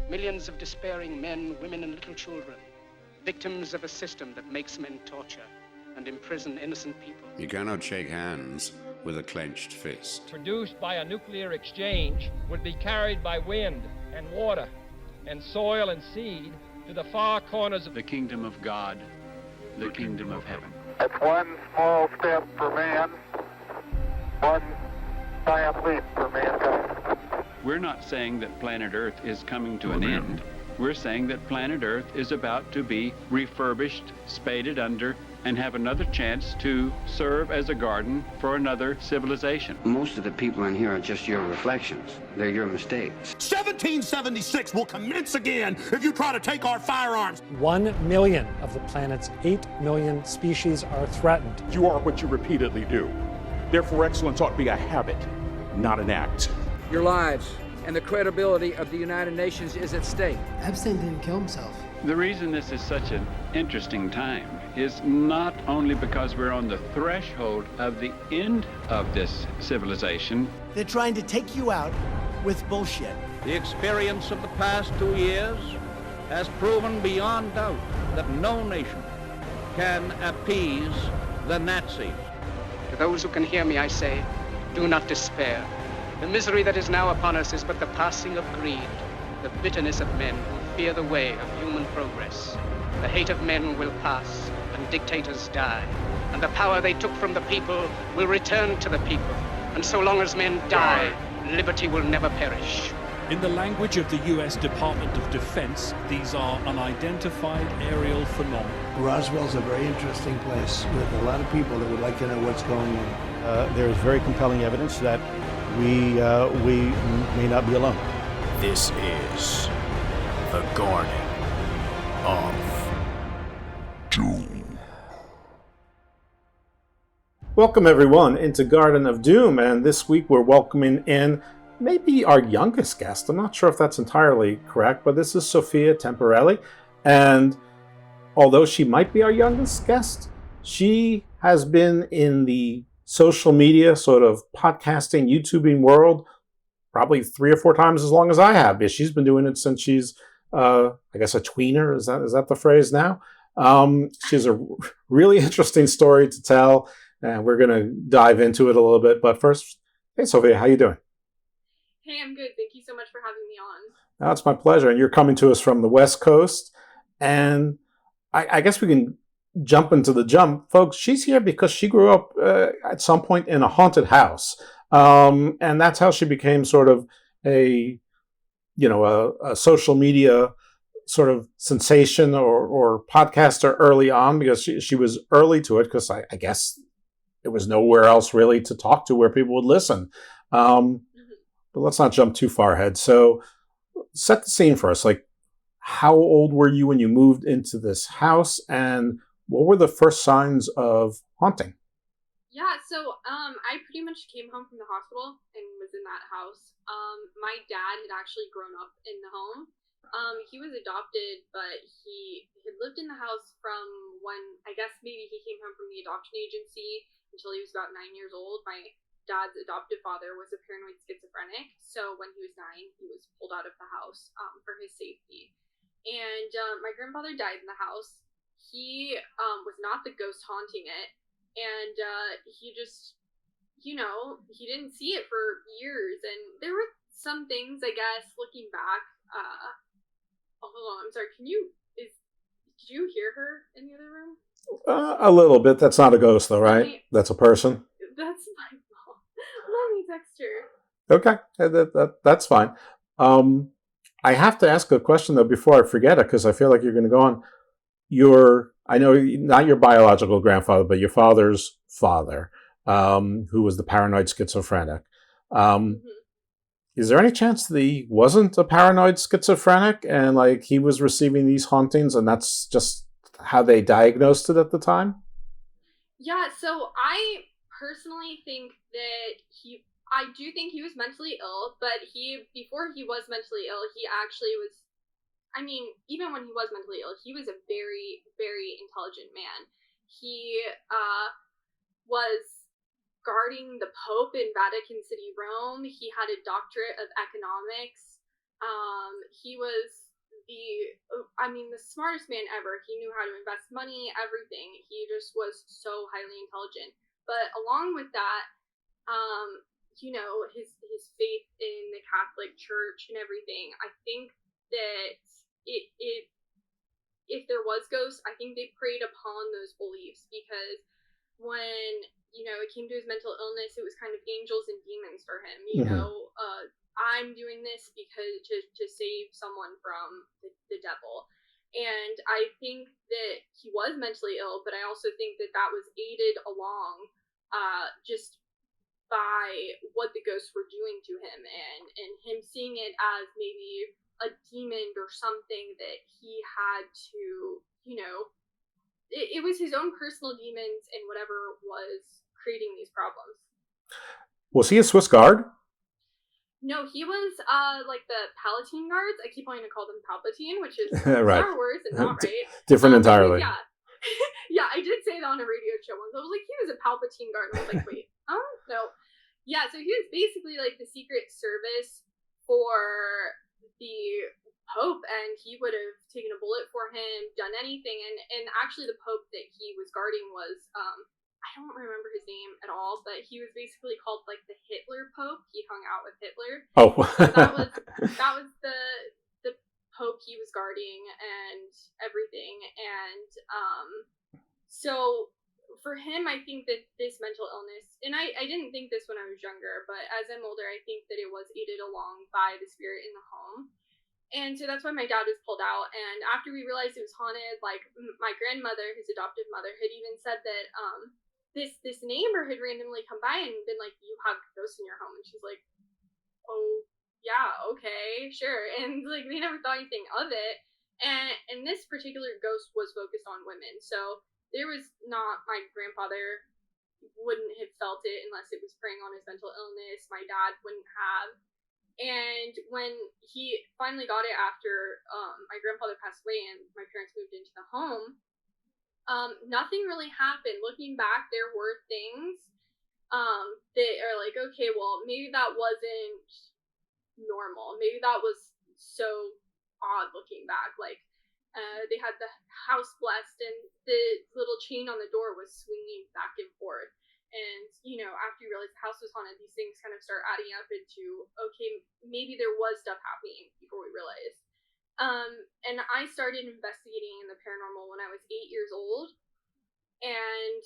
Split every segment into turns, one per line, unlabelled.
Millions of despairing men, women, and little children, victims of a system that makes men torture and imprison innocent people.
You cannot shake hands with a clenched fist.
Produced by a nuclear exchange would be carried by wind and water and soil and seed to the far corners of
the kingdom of God, the kingdom of heaven.
It's one small step for man, one giant leap for mankind.
We're not saying that planet Earth is coming to an end. We're saying that planet Earth is about to be refurbished, spaded under, and have another chance to serve as a garden for another civilization.
Most of the people in here are just your reflections. They're your mistakes.
1776 will commence again if you try to take our firearms.
1 million of the planet's 8 million species are threatened.
You are what you repeatedly do. Therefore, excellence ought to be a habit, not an act.
Your lives and the credibility of the United Nations is at stake.
Epstein didn't kill himself.
The reason this is such an interesting time is not only because we're on the threshold of the end of this civilization.
They're trying to take you out with bullshit.
The experience of the past 2 years has proven beyond doubt that no nation can appease the Nazis.
To those who can hear me, I say, do not despair. The misery that is now upon us is but the passing of greed, the bitterness of men who fear the way of human progress. The hate of men will pass, and dictators die, and the power they took from the people will return to the people. And so long as men die, liberty will never perish.
In the language of the U.S. Department of Defense, these are unidentified aerial phenomena.
Roswell's a very interesting place with a lot of people that would like to know what's going on.
There is very compelling evidence that we may not be alone.
This is the Garden of Doom.
Welcome everyone into Garden of Doom, and this week we're welcoming in maybe our youngest guest. I'm not sure if that's entirely correct, but this is Sophia Temporelli, and although she might be our youngest guest, she has been in the social media, sort of podcasting, YouTubing world probably 3 or 4 times as long as I have, because she's been doing it since she's, I guess, a tweener. Is that the phrase now? She has a really interesting story to tell, and we're going to dive into it a little bit. But first, hey, Sophia, how you doing?
Hey, I'm good. Thank you so much for having me on.
Oh, it's my pleasure. And you're coming to us from the West Coast, and I guess we can jump into the jump. Folks, she's here because she grew up at some point in a haunted house. And that's how she became sort of a social media sort of sensation or podcaster early on, because she was early to it, because I guess there was nowhere else really to talk to where people would listen. But let's not jump too far ahead. So set the scene for us. Like, how old were you when you moved into this house, and what were the first signs of haunting?
Yeah, so I pretty much came home from the hospital and was in that house. My dad had actually grown up in the home. He was adopted, but he had lived in the house from when, I guess maybe he came home from the adoption agency until he was about 9 years old. My dad's adoptive father was a paranoid schizophrenic, so when he was 9, he was pulled out of the house for his safety. And my grandfather died in the house. He was not the ghost haunting it, and he just, he didn't see it for years. And there were some things, I guess, looking back. Hold on, I'm sorry. Did you hear her in the other room?
A little bit. That's not a ghost, though, right? That's a person.
That's my fault. Let me text her.
Okay, that's fine. I have to ask a question, though, before I forget it, because I feel like you're going to go on. I know not your biological grandfather, but your father's father, who was the paranoid schizophrenic. Is there any chance that he wasn't a paranoid schizophrenic and like he was receiving these hauntings, and that's just how they diagnosed it at the time?
Yeah, so I personally think that I do think he was mentally ill, but before he was mentally ill, he actually was, even when he was mentally ill, he was a very, very intelligent man. He was guarding the Pope in Vatican City, Rome. He had a doctorate of economics. He was the smartest man ever. He knew how to invest money, everything. He just was so highly intelligent. But along with that, his faith in the Catholic Church and everything. I think that it if there was ghosts, I think they preyed upon those beliefs because when it came to his mental illness, it was kind of angels and demons for him. I'm doing this because to save someone from the devil. And I think that he was mentally ill, but I also think that that was aided along just by what the ghosts were doing to him and him seeing it as maybe a demon or something that he had to, it was his own personal demons and whatever was creating these problems.
Was he a Swiss Guard?
No, he was like the Palatine Guards. I keep wanting to call them Palpatine, which is
right.
Star Wars and not right.
Different entirely.
Yeah. Yeah, I did say that on a radio show once. I was like, he was a Palpatine Guard. And I was like, wait, no. Yeah, so he was basically like the Secret Service for the Pope, and he would have taken a bullet for him, done anything. And actually, the Pope that he was guarding was I don't remember his name at all, but he was basically called like the Hitler Pope. He hung out with Hitler.
Oh,
so that was the Pope he was guarding and everything. And so for him, I think that this mental illness, and I didn't think this when I was younger, but as I'm older, I think that it was aided along by the spirit in the home. And so that's why my dad was pulled out. And after we realized it was haunted, like my grandmother, his adoptive mother, had even said that this neighbor had randomly come by and been like, "You have ghosts in your home," and she's like, "Oh yeah, okay, sure." And like they never thought anything of it. And this particular ghost was focused on women, so there was not my grandfather wouldn't have felt it unless it was preying on his mental illness. My dad wouldn't have. And when he finally got it after my grandfather passed away and my parents moved into the home, nothing really happened. Looking back, there were things that are like, okay, well, maybe that wasn't normal. Maybe that was so odd looking back. Like, they had the house blessed and the little chain on the door was swinging back and forth. And, after you realize the house was haunted, these things kind of start adding up into, okay, maybe there was stuff happening before we realized. And I started investigating in the paranormal when I was 8 years old. And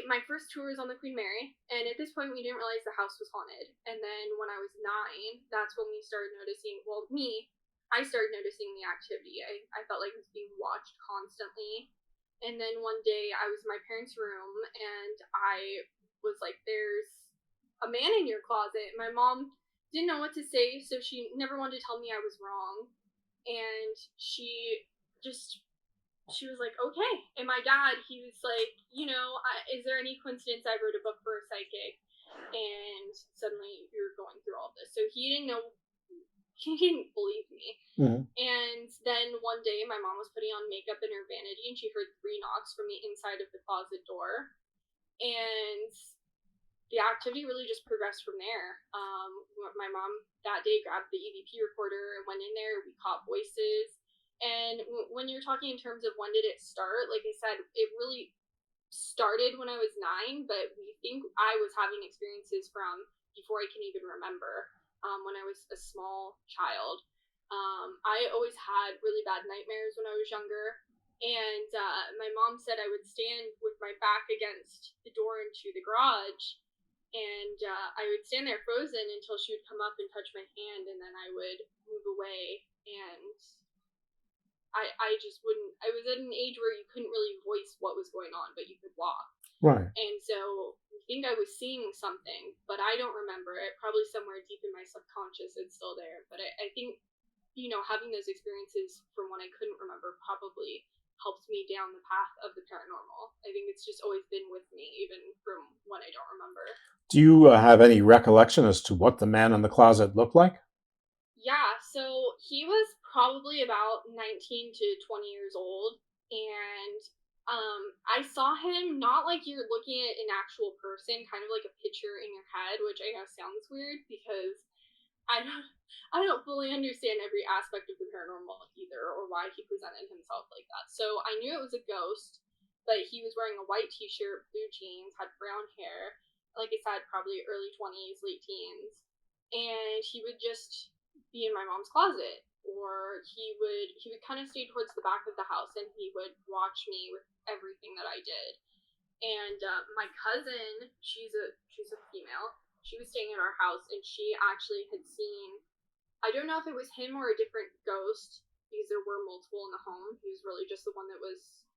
my first tour was on the Queen Mary. And at this point, we didn't realize the house was haunted. And then when I was 9, that's when we started noticing, I started noticing the activity. I felt like I was being watched constantly. And then one day I was in my parents' room and I was like, "There's a man in your closet." My mom didn't know what to say, so she never wanted to tell me I was wrong. And she was like, "Okay." And my dad, he was like, "Is there any coincidence I wrote a book for a psychic? And suddenly you're going through all this." So he didn't know. He didn't believe me.
Mm-hmm.
And then one day my mom was putting on makeup in her vanity and she heard 3 knocks from the inside of the closet door. And the activity really just progressed from there. My mom that day grabbed the EVP recorder and went in there. We caught voices. And when you're talking in terms of when did it start, like I said, it really started when I was 9, but we think I was having experiences from before I can even remember. When I was a small child. I always had really bad nightmares when I was younger. And my mom said I would stand with my back against the door into the garage. And I would stand there frozen until she would come up and touch my hand. And then I would move away. And I just wouldn't. I was at an age where you couldn't really voice what was going on, but you could walk.
Right.
And so I think I was seeing something, but I don't remember it. Probably somewhere deep in my subconscious it's still there. But I think, having those experiences from when I couldn't remember probably helped me down the path of the paranormal. I think it's just always been with me, even from when I don't remember.
Do you have any recollection as to what the man in the closet looked like?
Yeah, so he was probably about 19 to 20 years old. And I saw him not like you're looking at an actual person, kind of like a picture in your head, which I know sounds weird because I don't fully understand every aspect of the paranormal either, or why he presented himself like that. So I knew it was a ghost, but he was wearing a white t-shirt, blue jeans, had brown hair, like I said, probably early 20s, late teens, and he would just be in my mom's closet, or he would kind of stay towards the back of the house, and he would watch me with everything that I did. And my cousin, she's a female. She was staying at our house, and she actually had seen. I don't know if it was him or a different ghost, because there were multiple in the home. He was really just the one that was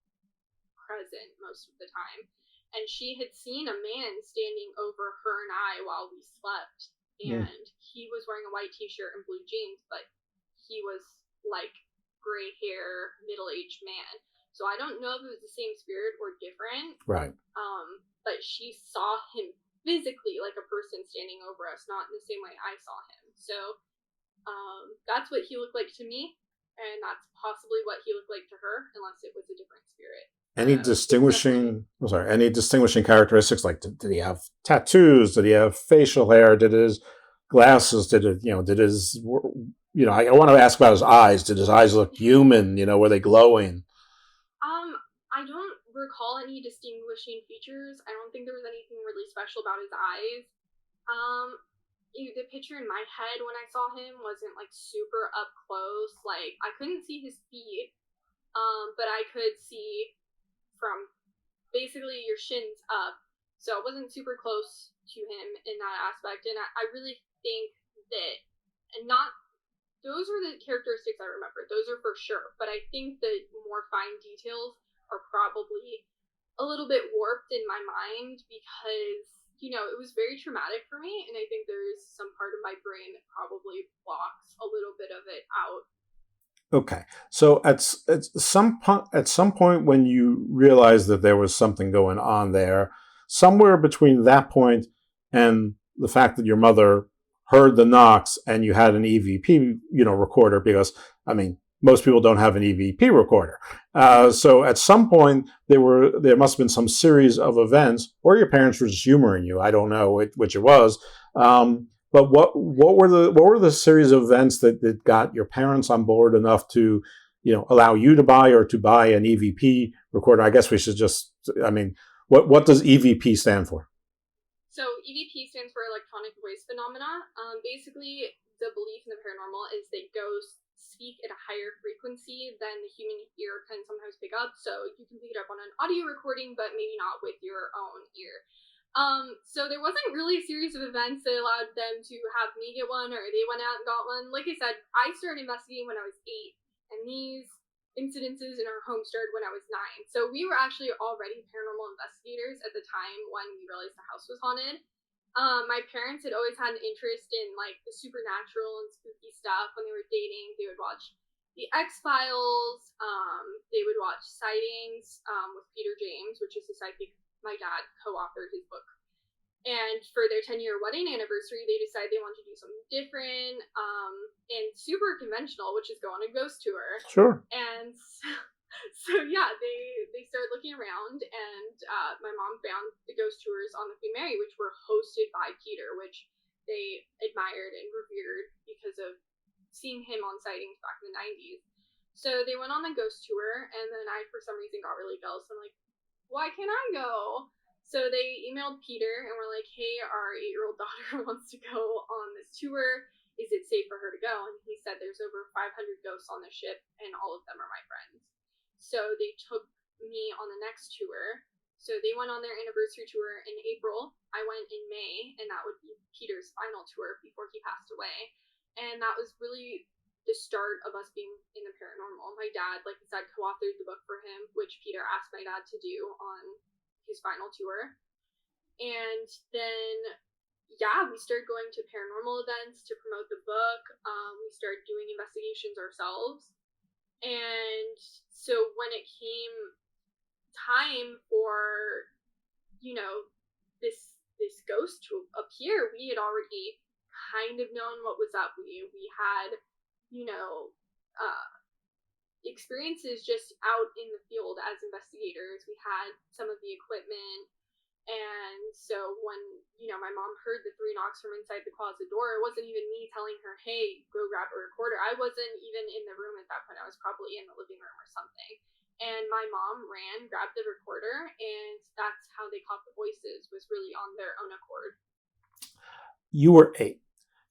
present most of the time. And she had seen a man standing over her and I while we slept. And he was wearing a white t-shirt and blue jeans, but he was like gray hair, middle-aged man. So I don't know if it was the same spirit or different.
Right.
But she saw him physically, like a person standing over us, not in the same way I saw him. So that's what he looked like to me, and that's possibly what he looked like to her, unless it was a different spirit.
Any distinguishing characteristics? Like, did he have tattoos? Did he have facial hair? Did his glasses? Did his, I want to ask about his eyes. Did his eyes look human? Were they glowing?
I don't recall any distinguishing features. I don't think there was anything really special about his eyes. The picture in my head when I saw him wasn't like super up close. Like, I couldn't see his feet, but I could see from basically your shins up. So it wasn't super close to him in that aspect. And I really think that, and not, those were the characteristics I remember. Those are for sure. But I think the more fine details are probably a little bit warped in my mind because, it was very traumatic for me. And I think there's some part of my brain that probably blocks a little bit of it out.
Okay, so at some point when you realized that there was something going on there, somewhere between that point and the fact that your mother heard the knocks and you had an EVP, recorder, because most people don't have an EVP recorder. So at some point there must have been some series of events, or your parents were just humoring you. I don't know which it was. But what were the series of events that got your parents on board enough to, allow you to buy an EVP recorder? I guess we should just, what does EVP stand for?
So EVP stands for electronic voice phenomena. Basically, the belief in the paranormal is that ghosts speak at a higher frequency than the human ear can sometimes pick up. So you can pick it up on an audio recording, but maybe not with your own ear. So there wasn't really a series of events that allowed them to have me get one, or they went out and got one. Like I said, I started investigating when I was 8, and these incidences in our home started when I was 9. So we were actually already paranormal investigators at the time when we realized the house was haunted. My parents had always had an interest in like the supernatural and spooky stuff. When they were dating, they would watch the X-Files. They would watch Sightings with Peter James, which is a psychic. My dad co-authored his book. And for their 10-year wedding anniversary, they decided they wanted to do something different and super conventional, which is go on a ghost tour.
Sure.
And so yeah, they started looking around, and my mom found the ghost tours on the Queen Mary, which were hosted by Peter, which they admired and revered because of seeing him on Sightings back in the 90s. So they went on the ghost tour, and then I, for some reason, got really jealous. I'm like, why can't I go? So they emailed Peter and were like, hey, our 8-year-old daughter wants to go on this tour. Is it safe for her to go? And he said there's over 500 ghosts on the ship, and all of them are my friends. So they took me on the next tour. So they went on their anniversary tour in April. I went in May, and that would be Peter's final tour before he passed away. And that was really the start of us being in the paranormal. My dad, like I said, co-authored the book for him, which Peter asked my dad to do on his final tour. And then, yeah, we started going to paranormal events to promote the book. We started doing investigations ourselves. And so when it came time for, this ghost to appear, we had already kind of known what was up. We had experiences just out in the field as investigators. We had some of the equipment, And so when, my mom heard the 3 knocks from inside the closet door, it wasn't even me telling her, hey, go grab a recorder. I wasn't even in the room at that point. I was probably in the living room or something. And my mom ran, grabbed the recorder, and that's how they caught the voices, was really on their own accord.
You were 8.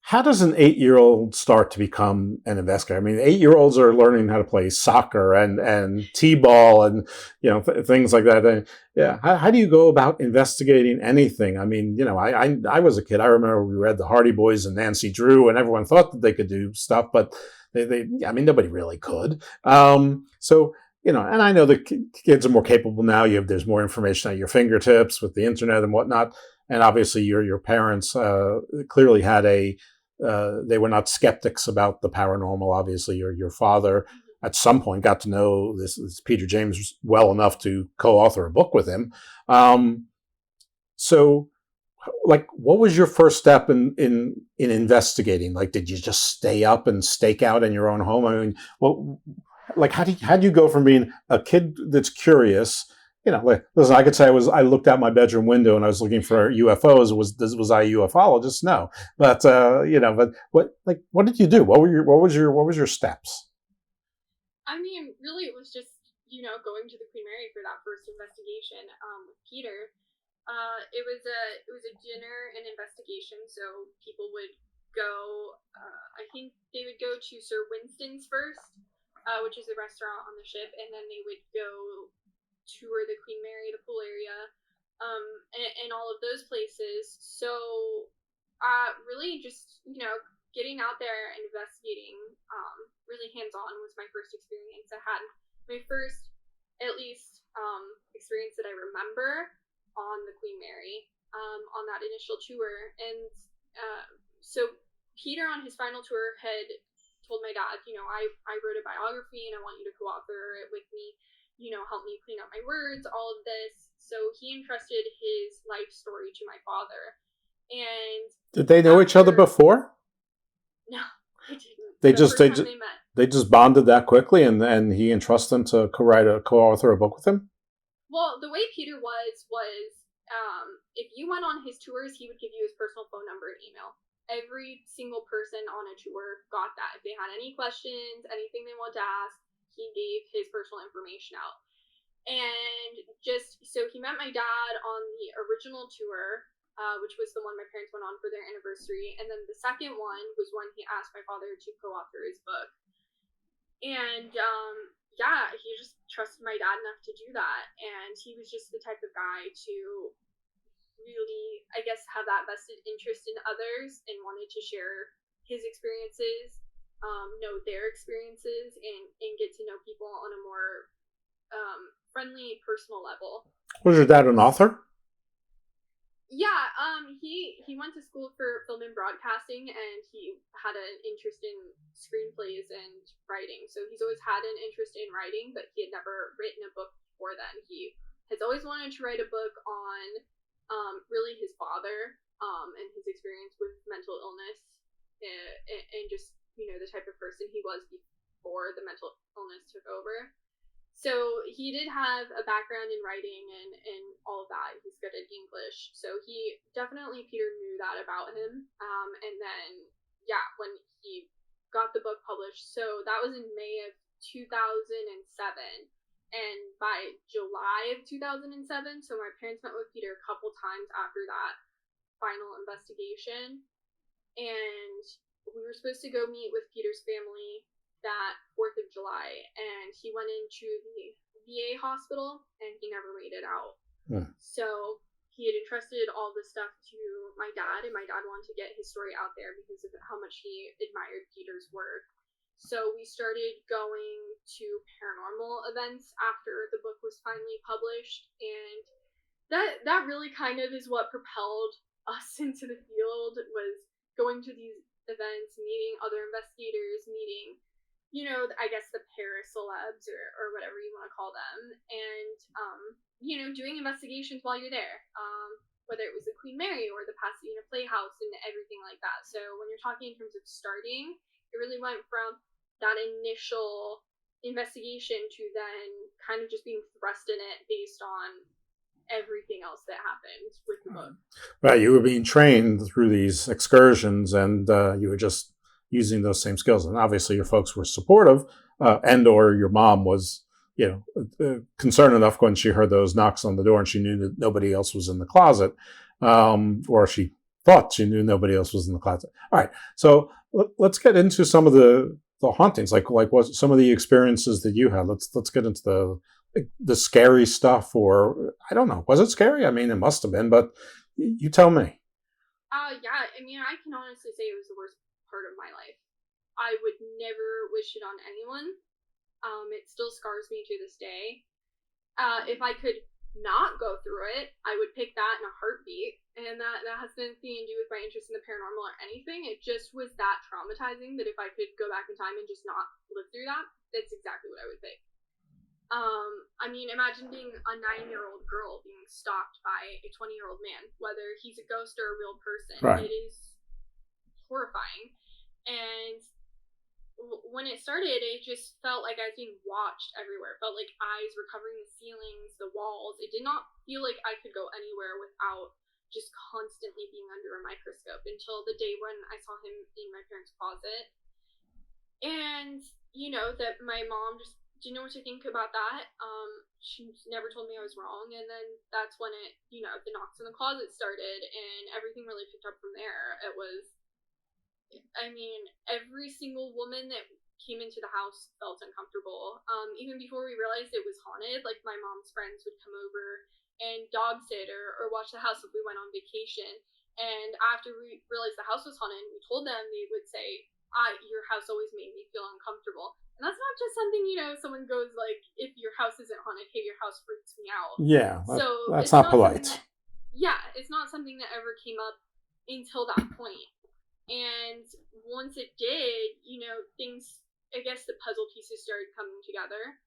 How does an 8-year-old start to become an investigator? I mean, 8-year-olds are learning how to play soccer and t-ball and things like that. And, yeah, how do you go about investigating anything? I mean, I was a kid. I remember we read the Hardy Boys and Nancy Drew, and everyone thought that they could do stuff, but nobody really could. So. And I know the kids are more capable now. There's more information at your fingertips with the internet and whatnot. And obviously, your parents clearly had they were not skeptics about the paranormal. Obviously, your father at some point got to know this Peter James well enough to co-author a book with him. So, like, what was your first step in investigating? Like, did you just stay up and stake out in your own home? I mean, like, how do you go from being a kid that's curious? Listen, I could say I looked out my bedroom window and I was looking for UFOs. Was I a ufologist? No, but what did you do? What was your steps?
I mean, really, it was just going to the Queen Mary for that first investigation with Peter. It was a dinner and investigation, so people would go. I think they would go to Sir Winston's first, which is a restaurant on the ship, and then they would go tour the Queen Mary, the pool area, and all of those places. So, really just, getting out there and investigating, really hands-on was my first experience. I had my first, at least, experience that I remember on the Queen Mary, on that initial tour. And, so Peter on his final tour had told my dad, I wrote a biography and I want you to co-author it with me. Help me clean up my words, all of this. So he entrusted his life story to my father. And
did they know each other before?
No, they didn't.
They just bonded that quickly, and he entrusted them to co-author a book with him.
Well, the way Peter was if you went on his tours, he would give you his personal phone number and email. Every single person on a tour got that. If they had any questions, anything they wanted to ask, he gave his personal information out. And just so he met my dad on the original tour, which was the one my parents went on for their anniversary. And then the second one was when he asked my father to co-author his book. And he just trusted my dad enough to do that. And he was just the type of guy to really, I guess, have that vested interest in others and wanted to share his experiences, know their experiences, and get to know people on a more friendly, personal level.
Was your dad an author?
Yeah, he went to school for film and broadcasting, and he had an interest in screenplays and writing. So he's always had an interest in writing, but he had never written a book before then. He has always wanted to write a book on really his father and his experience with mental illness and just, the type of person he was before the mental illness took over. So he did have a background in writing and all of that. He's good at English. So Peter knew that about him. And then, when he got the book published, so that was in May of 2007. And by July of 2007, so my parents met with Peter a couple times after that final investigation. And we were supposed to go meet with Peter's family that 4th of July, and he went into the VA hospital and he never made it out. So he had entrusted all this stuff to my dad, and my dad wanted to get his story out there because of how much he admired Peter's work. So we started going to paranormal events after the book was finally published, and that really kind of is what propelled us into the field, was going to these events, meeting other investigators, meeting I guess the Paris celebs or whatever you want to call them, and doing investigations while you're there, whether it was the Queen Mary or the Pasadena Playhouse and everything like that. So when you're talking in terms of starting, it really went from that initial investigation to then kind of just being thrust in it based on everything else that happened with the book.
Right, you were being trained through these excursions, and you were just using those same skills. And obviously, your folks were supportive, and/or your mom was, concerned enough when she heard those knocks on the door and she knew that nobody else was in the closet, or she thought she knew nobody else was in the closet. All right, so let's get into some of the hauntings, like what some of the experiences that you had. Let's get into the scary stuff, or I don't know, was it scary? I mean, it must have been, but you tell me.
Yeah, I mean, I can honestly say it was the worst part of my life. I would never wish it on anyone. It still scars me to this day. If I could not go through it, I would pick that in a heartbeat. And that has nothing to do with my interest in the paranormal or anything. It just was that traumatizing that if I could go back in time and just not live through that, that's exactly what I would pick. I mean, imagine being a 9-year-old girl being stalked by a 20-year-old man, whether he's a ghost or a real person.
Right.
It is horrifying. And when it started, it just felt like I was being watched everywhere. It felt like eyes were covering the ceilings, the walls. It did not feel like I could go anywhere without just constantly being under a microscope until the day when I saw him in my parents' closet. And, that my mom just didn't know what to think about that. She never told me I was wrong. And then that's when it, the knocks in the closet started and everything really picked up from there. It was, I mean, every single woman that came into the house felt uncomfortable. Even before we realized it was haunted, like my mom's friends would come over and dog sit or watch the house if we went on vacation. And after we realized the house was haunted and we told them, they would say, your house always made me feel uncomfortable. And that's not just something, someone goes like, if your house isn't haunted, hey, your house freaks me out.
Yeah, that's not polite.
It's not something that ever came up until that point. And once it did, things, I guess the puzzle pieces started coming together.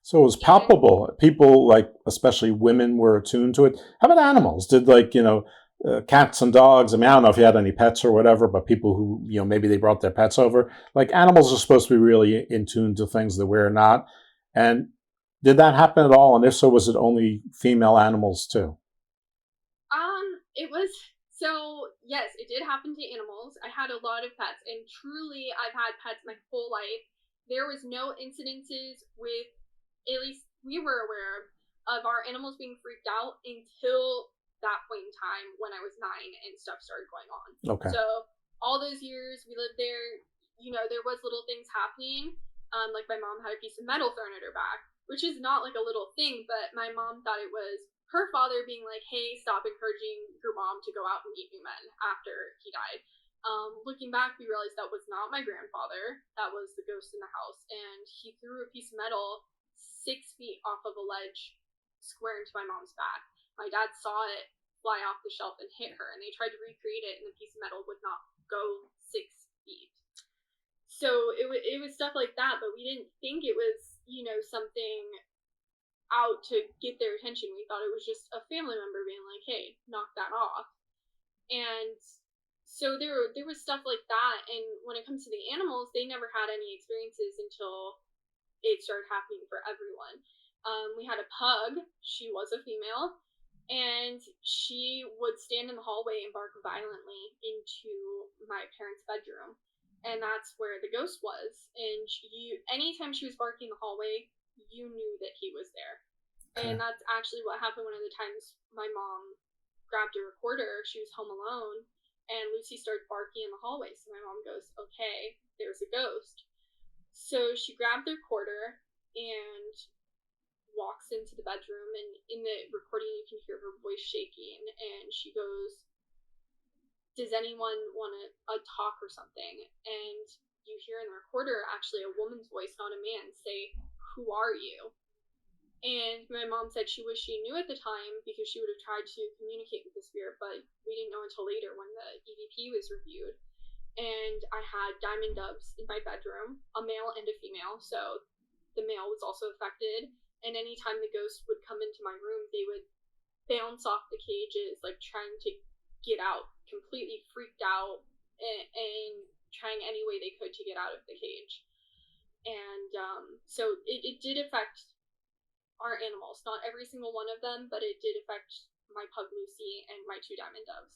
So it was palpable. People, especially women, were attuned to it. How about animals? Did cats and dogs? I mean, I don't know if you had any pets or whatever, but people who, maybe they brought their pets over. Like, animals are supposed to be really in tune to things that we're not. And did that happen at all? And if so, was it only female animals too?
It was, so yes, it did happen to animals. I had a lot of pets, and truly, I've had pets my whole life. There was no incidences with, at least we were aware of our animals being freaked out until that point in time when I was 9 and stuff started going on.
Okay.
So all those years we lived there, there was little things happening. Like my mom had a piece of metal thrown at her back, which is not like a little thing, but my mom thought it was her father being like, hey, stop encouraging your mom to go out and meet new men after he died. Looking back, we realized that was not my grandfather. That was the ghost in the house. And he threw a piece of metal 6 feet off of a ledge square into my mom's back. My dad saw it fly off the shelf and hit her, and they tried to recreate it, and the piece of metal would not go 6 feet. So it was stuff like that, but we didn't think it was, something out to get their attention. We thought it was just a family member being like, hey, knock that off. And so there was stuff like that. And when it comes to the animals, they never had any experiences until it started happening for everyone. We had a pug. She was a female, and she would stand in the hallway and bark violently into my parents' bedroom. And that's where the ghost was. And anytime she was barking in the hallway, you knew that he was there. Okay. And that's actually what happened one of the times my mom grabbed a recorder. She was home alone, and Lucy started barking in the hallway. So my mom goes, okay, there's a ghost. So she grabbed the recorder and walks into the bedroom, and in the recording you can hear her voice shaking, and she goes, does anyone want a talk or something? And you hear in the recorder actually a woman's voice, not a man, say, who are you? And my mom said she wished she knew at the time, because she would have tried to communicate with the spirit, but we didn't know until later when the EVP was reviewed. And I had diamond doves in my bedroom, a male and a female, so the male was also affected. And anytime the ghost would come into my room, they would bounce off the cages, like trying to get out, completely freaked out, and trying any way they could to get out of the cage. And so it did affect are animals. Not every single one of them, but it did affect my pug Lucy and my 2 diamond doves.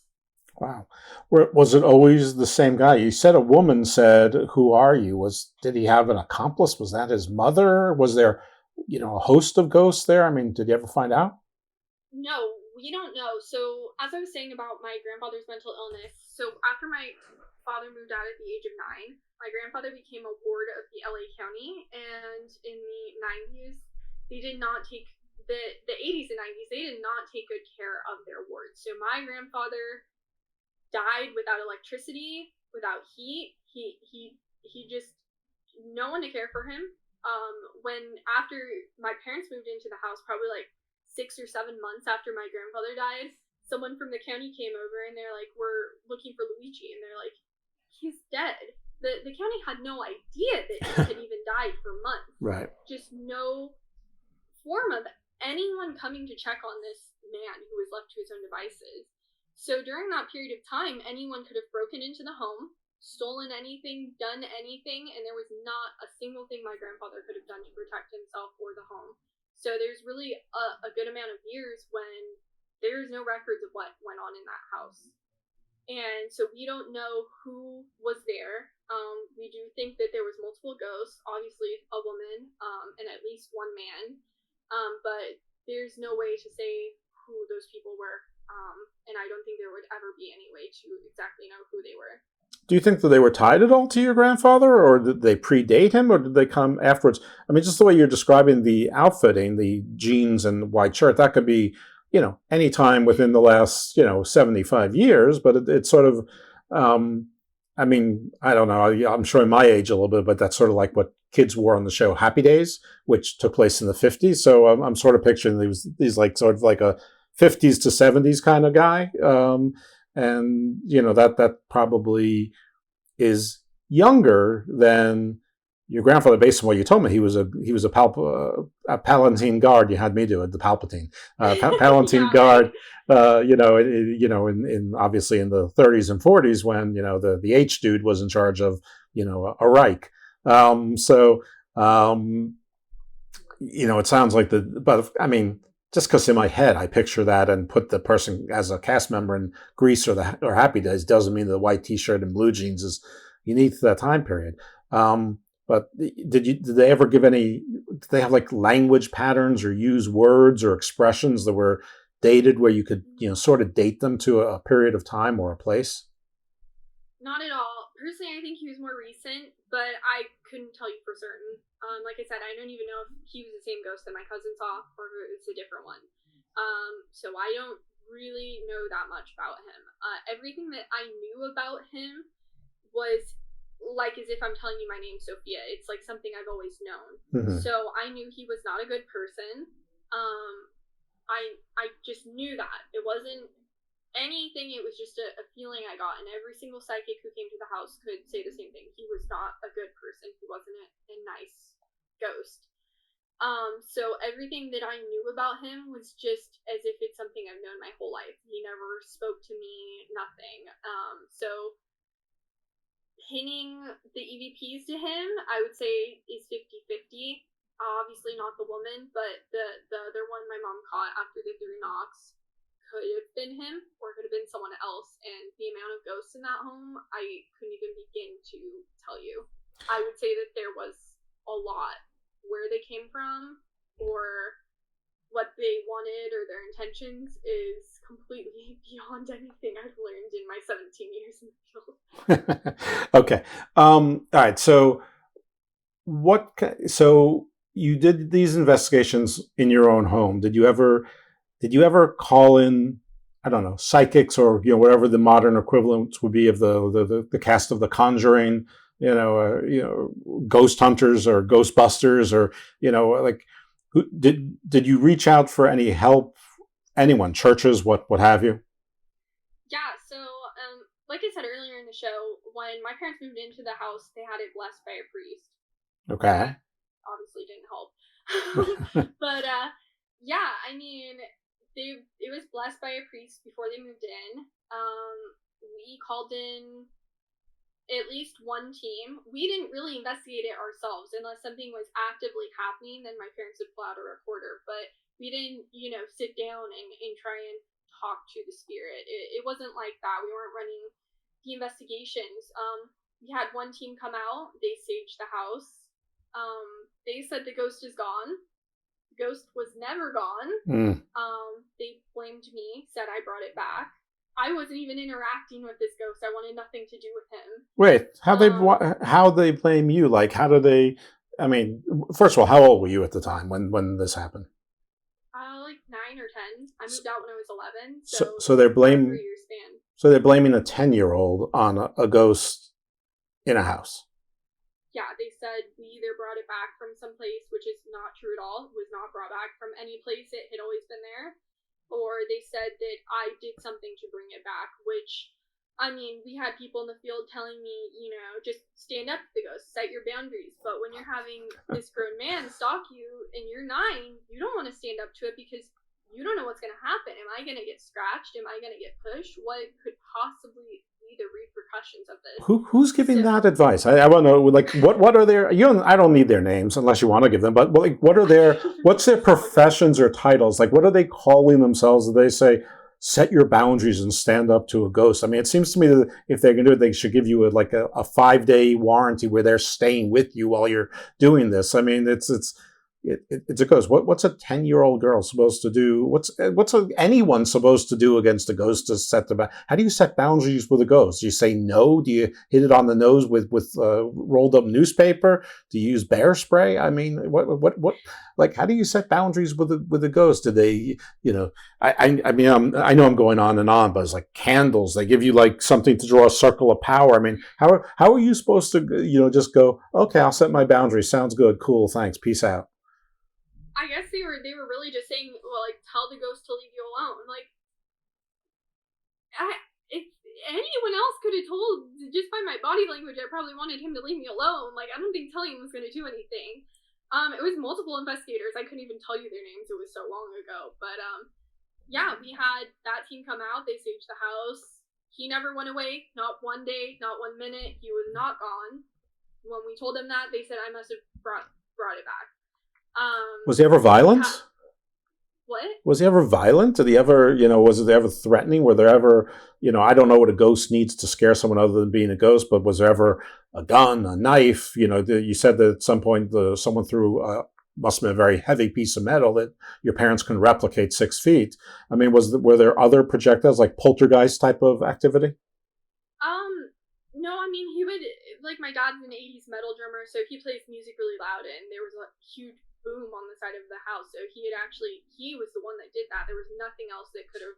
Wow. Was it always the same guy? You said a woman said, "Who are you?" Did he have an accomplice? Was that his mother? Was there, a host of ghosts there? I mean, did you ever find out?
No, we don't know. So, as I was saying about my grandfather's mental illness, so after my father moved out at the age of 9, my grandfather became a ward of the LA County, and in the 90s, they did not take the 80s and 90s, they did not take good care of their wards. So my grandfather died without electricity, without heat. He just no one to care for him. When after my parents moved into the house, probably like 6 or 7 months after my grandfather died, someone from the county came over and they're like, "We're looking for Luigi," and they're like, "He's dead." The county had no idea that he had even died for months.
Right.
Just no form of anyone coming to check on this man who was left to his own devices. So during that period of time, anyone could have broken into the home, stolen anything, done anything, and there was not a single thing my grandfather could have done to protect himself or the home. So there's really a good amount of years when there's no records of what went on in that house. And so we don't know who was there. We do think that there was multiple ghosts, obviously a woman, and at least one man. But there's no way to say who those people were. And I don't think there would ever be any way to exactly know who they were.
Do you think that they were tied at all to your grandfather, or did they predate him, or did they come afterwards? I mean, just the way you're describing the outfitting, the jeans and white shirt, that could be, any time within the last, 75 years, but it's sort of, I mean, I don't know, I'm showing my age a little bit, but that's sort of like what kids wore on the show Happy Days, which took place in the 50s. So I'm sort of picturing these like sort of like a 50s to 70s kind of guy. And, that probably is younger than your grandfather, based on what you told me. He was a Palatine guard. You had me do it, the Palpatine, Palatine guard. In obviously in the 30s and 40s when the H dude was in charge of a Reich. It sounds like but I mean, just because in my head I picture that and put the person as a cast member in Grease or Happy Days doesn't mean the white T-shirt and blue jeans is unique to that time period. But did they ever give any? Did they have like language patterns or use words or expressions that were dated where you could sort of date them to a period of time or a place?
Not at all. Personally, I think he was more recent, but I couldn't tell you for certain. Like I said, I don't even know if he was the same ghost that my cousin saw or if it's a different one. So I don't really know that much about him. Everything that I knew about him was like as if I'm telling you my name, Sophia. It's like something I've always known. Mm-hmm. So I knew he was not a good person. I just knew that. It wasn't anything, it was just a feeling I got, and every single psychic who came to the house could say the same thing. He was not a good person. He wasn't a nice ghost. So everything that I knew about him was just as if it's something I've known my whole life. He never spoke to me, nothing. So pinning the EVPs to him, I would say is 50-50. Obviously not the woman, but the other one my mom caught after the 3 knocks could have been him or could have been someone else, and the amount of ghosts in that home I couldn't even begin to tell you. I would say that there was a lot. Where they came from or what they wanted or their intentions is completely beyond anything I've learned in my 17 years in the field.
Okay. All right. So so you did these investigations in your own home. Did you ever call in, I don't know, psychics or whatever the modern equivalents would be of the cast of The Conjuring, ghost hunters or Ghostbusters, or did you reach out for any help? Anyone, churches, what have you?
Yeah. So like I said earlier in the show, when my parents moved into the house, they had it blessed by a priest.
Okay.
Obviously didn't help. But yeah, I mean, it was blessed by a priest before they moved in. We called in at least one team. We didn't really investigate it ourselves unless something was actively happening. Then my parents would pull out a recorder, but we didn't, sit down and try and talk to the spirit. It wasn't like that. We weren't running the investigations. We had one team come out. They saged the house. They said the ghost is gone. The ghost was never gone. They blamed me, said I brought it back. I wasn't even interacting with this ghost. I wanted nothing to do with him.
Wait, how they blame you? Like, how do they? I mean, first of all, how old were you at the time when this happened?
Like 9 or 10. I moved out when I was 11.
So they're blaming.
3 year span.
So they're blaming a 10-year-old on a ghost in a house.
Yeah, they said we either brought it back from someplace, which is not true at all. It was not brought back from any place. It had always been there. Or they said that I did something to bring it back, which, I mean, we had people in the field telling me, just stand up to the ghost, set your boundaries. But when you're having this grown man stalk you and you're 9, you don't want to stand up to it because you don't know what's going to happen. Am I going to get scratched? Am I going to get pushed? What could possibly be the repercussions of this?
Who's giving that advice? I want to know, like, what are their? I don't need their names unless you want to give them. But like, what's their professions or titles? Like, what are they calling themselves? Do they say, set your boundaries and stand up to a ghost? I mean, it seems to me that if they're going to do it, they should give you a 5-day warranty where they're staying with you while you're doing this. I mean, it's a ghost. What's a 10-year-old girl supposed to do? What's anyone supposed to do against a ghost to set the How do you set boundaries with a ghost? Do you say no? Do you hit it on the nose with rolled up newspaper? Do you use bear spray? I mean, what like, how do you set boundaries with a ghost? Do they, I mean, I know I'm going on and on, but it's like candles. They give you like something to draw a circle of power. I mean, how are you supposed to, just go, okay, I'll set my boundaries. Sounds good. Cool. Thanks. Peace out.
I guess they were really just saying, well, like, tell the ghost to leave you alone. Like, if anyone else could have told, just by my body language, I probably wanted him to leave me alone. Like, I don't think telling him was going to do anything. It was multiple investigators. I couldn't even tell you their names. It was so long ago. But, yeah, we had that team come out. They saged the house. He never went away. Not one day, not 1 minute. He was not gone. When we told them that, they said I must have brought it back.
Was he ever violent?
What?
Was he ever violent? Did he ever, was it ever threatening? Were there ever, I don't know what a ghost needs to scare someone other than being a ghost, but was there ever a gun, a knife? You said that at some point someone threw, must have been a very heavy piece of metal that your parents can replicate 6 feet. I mean, were there other projectiles, like poltergeist type of activity?
No, I mean, he would, like, my dad's an 80s metal drummer, so he plays music really loud, and there was a huge boom on the side of the house, so he was the one that did that. There was nothing else that could have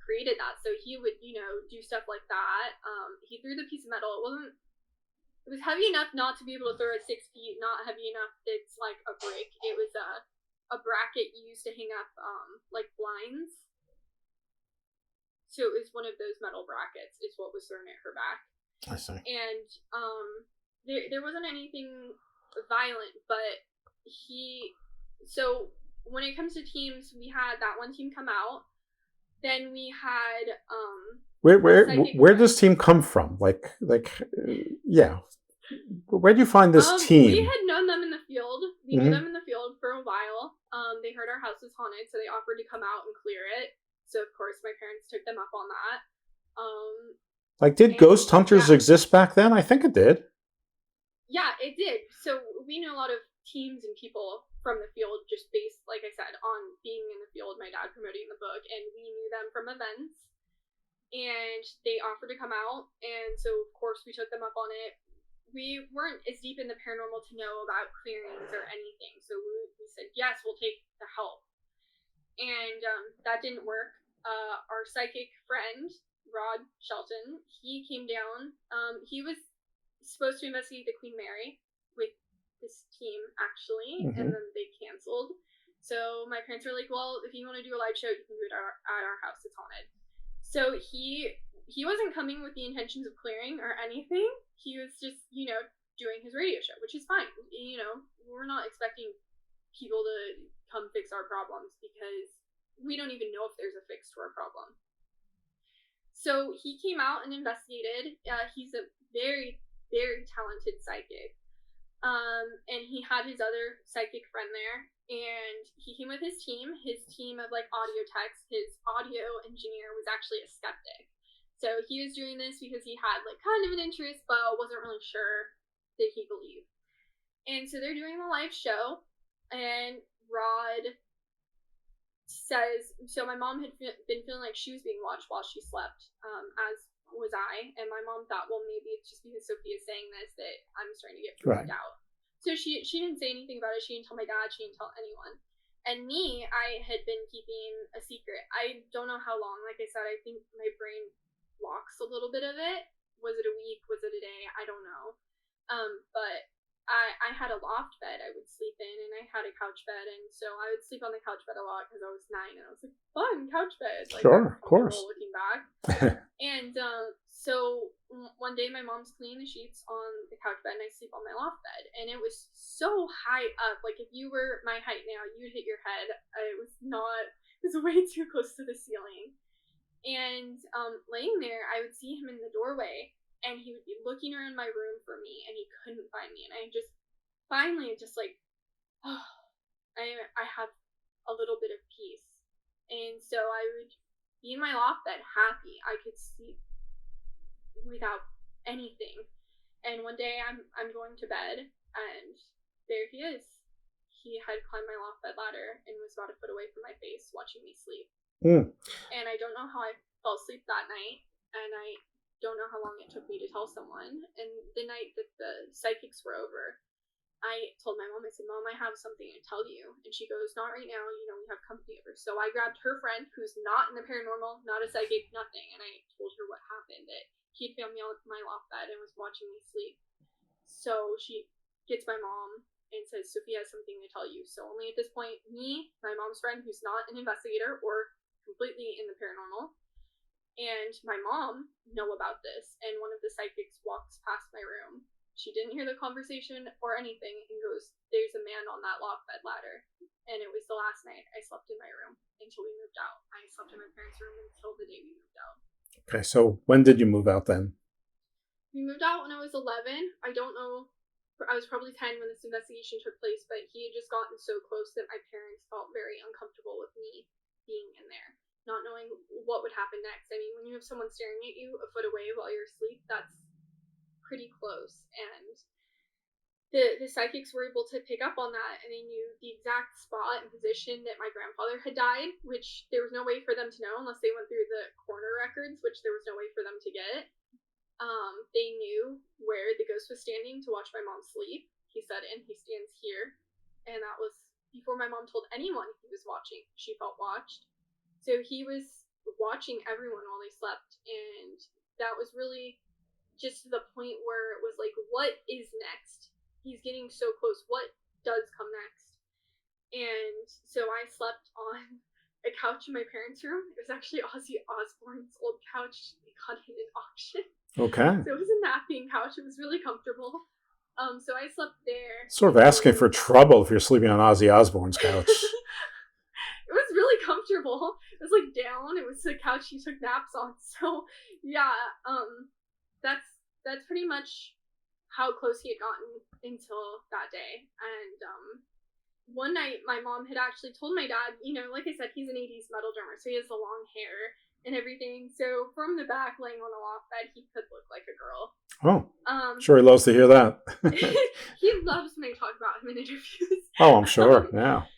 created that, so he would, do stuff like that. He threw the piece of metal. It was heavy enough not to be able to throw it 6 feet, not heavy enough that's like a brick. It was a bracket used to hang up, like, blinds. So it was one of those metal brackets is what was thrown at her back.
I see.
And there wasn't anything violent, but so when it comes to teams, we had that one team come out. Then we had
where does team come from? Like yeah. Where do you find this team?
We had known them in the field. We knew them in the field for a while. They heard our house was haunted, so they offered to come out and clear it. So of course my parents took them up on that.
Did ghost hunters exist back then? I think it did.
Yeah, it did. So we knew a lot of teams and people from the field just based, like I said, on being in the field, my dad promoting the book, and we knew them from events. And they offered to come out, and so of course we took them up on it. We weren't as deep in the paranormal to know about clearings or anything, so we said, yes, we'll take the help. And that didn't work. Our psychic friend, Rod Shelton, he came down. He was supposed to investigate the Queen Mary with this team, actually, and then they canceled. So my parents were like, well, if you want to do a live show, you can do it at our house. It's haunted. So he wasn't coming with the intentions of clearing or anything. He was just, doing his radio show, which is fine. We're not expecting people to come fix our problems because we don't even know if there's a fix to our problem. So he came out and investigated. He's a very, very talented psychic. And he had his other psychic friend there, and he came with his team of like audio techs. His audio engineer was actually a skeptic. So he was doing this because he had like kind of an interest, but wasn't really sure that he believed. And so they're doing the live show, and Rod says, so my mom had been feeling like she was being watched while she slept, as was I, and my mom thought, well, maybe it's just because Sophia's saying this that I'm starting to get freaked out. So she didn't say anything about it. She didn't tell my dad. She didn't tell anyone. And me, I had been keeping a secret. I don't know how long. Like I said, I think my brain blocks a little bit of it. Was it a week? Was it a day? I don't know. But I had a loft bed I would sleep in, and I had a couch bed, and so I would sleep on the couch bed a lot because I was 9, and I was like, fun, couch bed. Like,
sure, of course.
Looking back. And so one day my mom's cleaning the sheets on the couch bed, and I sleep on my loft bed, and it was so high up. Like, if you were my height now, you'd hit your head. It was way too close to the ceiling. And laying there, I would see him in the doorway, and he would be looking around my room for me, and he couldn't find me. And I just finally like, oh, I have a little bit of peace. And so I would be in my loft bed happy. I could sleep without anything. And one day I'm going to bed, and there he is. He had climbed my loft bed ladder and was about a foot away from my face, watching me sleep. And I don't know how I fell asleep that night, and I don't know how long it took me to tell someone. And the night that the psychics were over, I told my mom, I said, Mom, I have something to tell you. And she goes, not right now, we have company over. So I grabbed her friend, who's not in the paranormal, not a psychic, nothing, and I told her what happened, that he had found me on my loft bed and was watching me sleep. So she gets my mom and says, Sophia has something to tell you. So only at this point, me, my mom's friend, who's not an investigator or completely in the paranormal, and my mom know about this. And one of the psychics walks past my room. She didn't hear the conversation or anything, and goes, there's a man on that loft bed ladder. And it was the last night I slept in my room until we moved out. I slept in my parents' room until the day we moved out.
Okay, so when did you move out then?
We moved out when I was 11. I don't know. I was probably 10 when this investigation took place, but he had just gotten so close that my parents felt very uncomfortable with me being in there, not knowing what would happen next. I mean, when you have someone staring at you a foot away while you're asleep, that's pretty close. And the psychics were able to pick up on that, and they knew the exact spot and position that my grandfather had died, which there was no way for them to know unless they went through the coroner records, which there was no way for them to get. They knew where the ghost was standing to watch my mom sleep. He said, and he stands here. And that was before my mom told anyone he was watching. She felt watched. So he was watching everyone while they slept. And that was really just to the point where it was like, what is next? He's getting so close. What does come next? And so I slept on a couch in my parents' room. It was actually Ozzy Osbourne's old couch. They got it in auction.
Okay.
So it was a napping couch. It was really comfortable. So I slept there.
Sort of asking for trouble if you're sleeping on Ozzy Osbourne's couch.
It was really comfortable. It was like down. It was the couch he took naps on. So yeah, that's pretty much how close he had gotten until that day. And one night my mom had actually told my dad, like I said, he's an 80s metal drummer, so he has the long hair and everything. So from the back, laying on a loft bed, he could look like a girl.
Oh, sure he loves to hear that.
He loves when I talk about him in interviews.
Oh, I'm sure, yeah.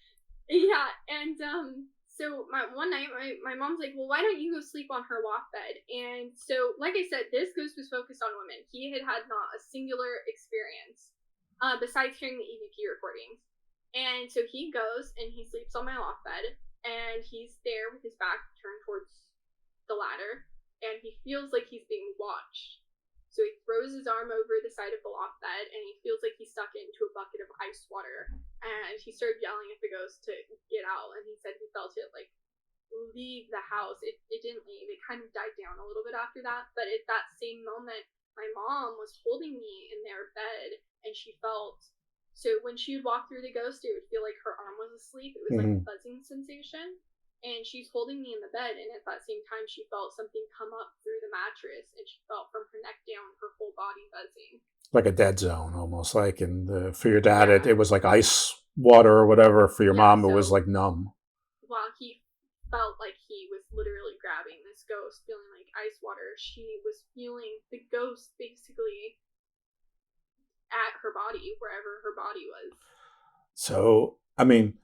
Yeah, and so one night, my mom's like, well, why don't you go sleep on her loft bed? And so, like I said, this ghost was focused on women. He had not a singular experience, besides hearing the EVP recordings. And so he goes, and he sleeps on my loft bed, and he's there with his back turned towards the ladder, and he feels like he's being watched. So he throws his arm over the side of the loft bed, and he feels like he's stuck into a bucket of ice water. And he started yelling at the ghost to get out, and he said he felt it, like, leave the house. It didn't leave. It kind of died down a little bit after that, but at that same moment, my mom was holding me in their bed, and she felt, so when she would walk through the ghost, it would feel like her arm was asleep. It was like a buzzing sensation. and she's holding me in the bed, and at that same time she felt something come up through the mattress, and she felt from her neck down her whole body buzzing.
Like a dead zone, almost like. And for your dad, it was like ice water or whatever. For your mom, it was like numb.
While he felt like he was literally grabbing this ghost, feeling like ice water, she was feeling the ghost basically at her body, wherever her body was.
So, I mean,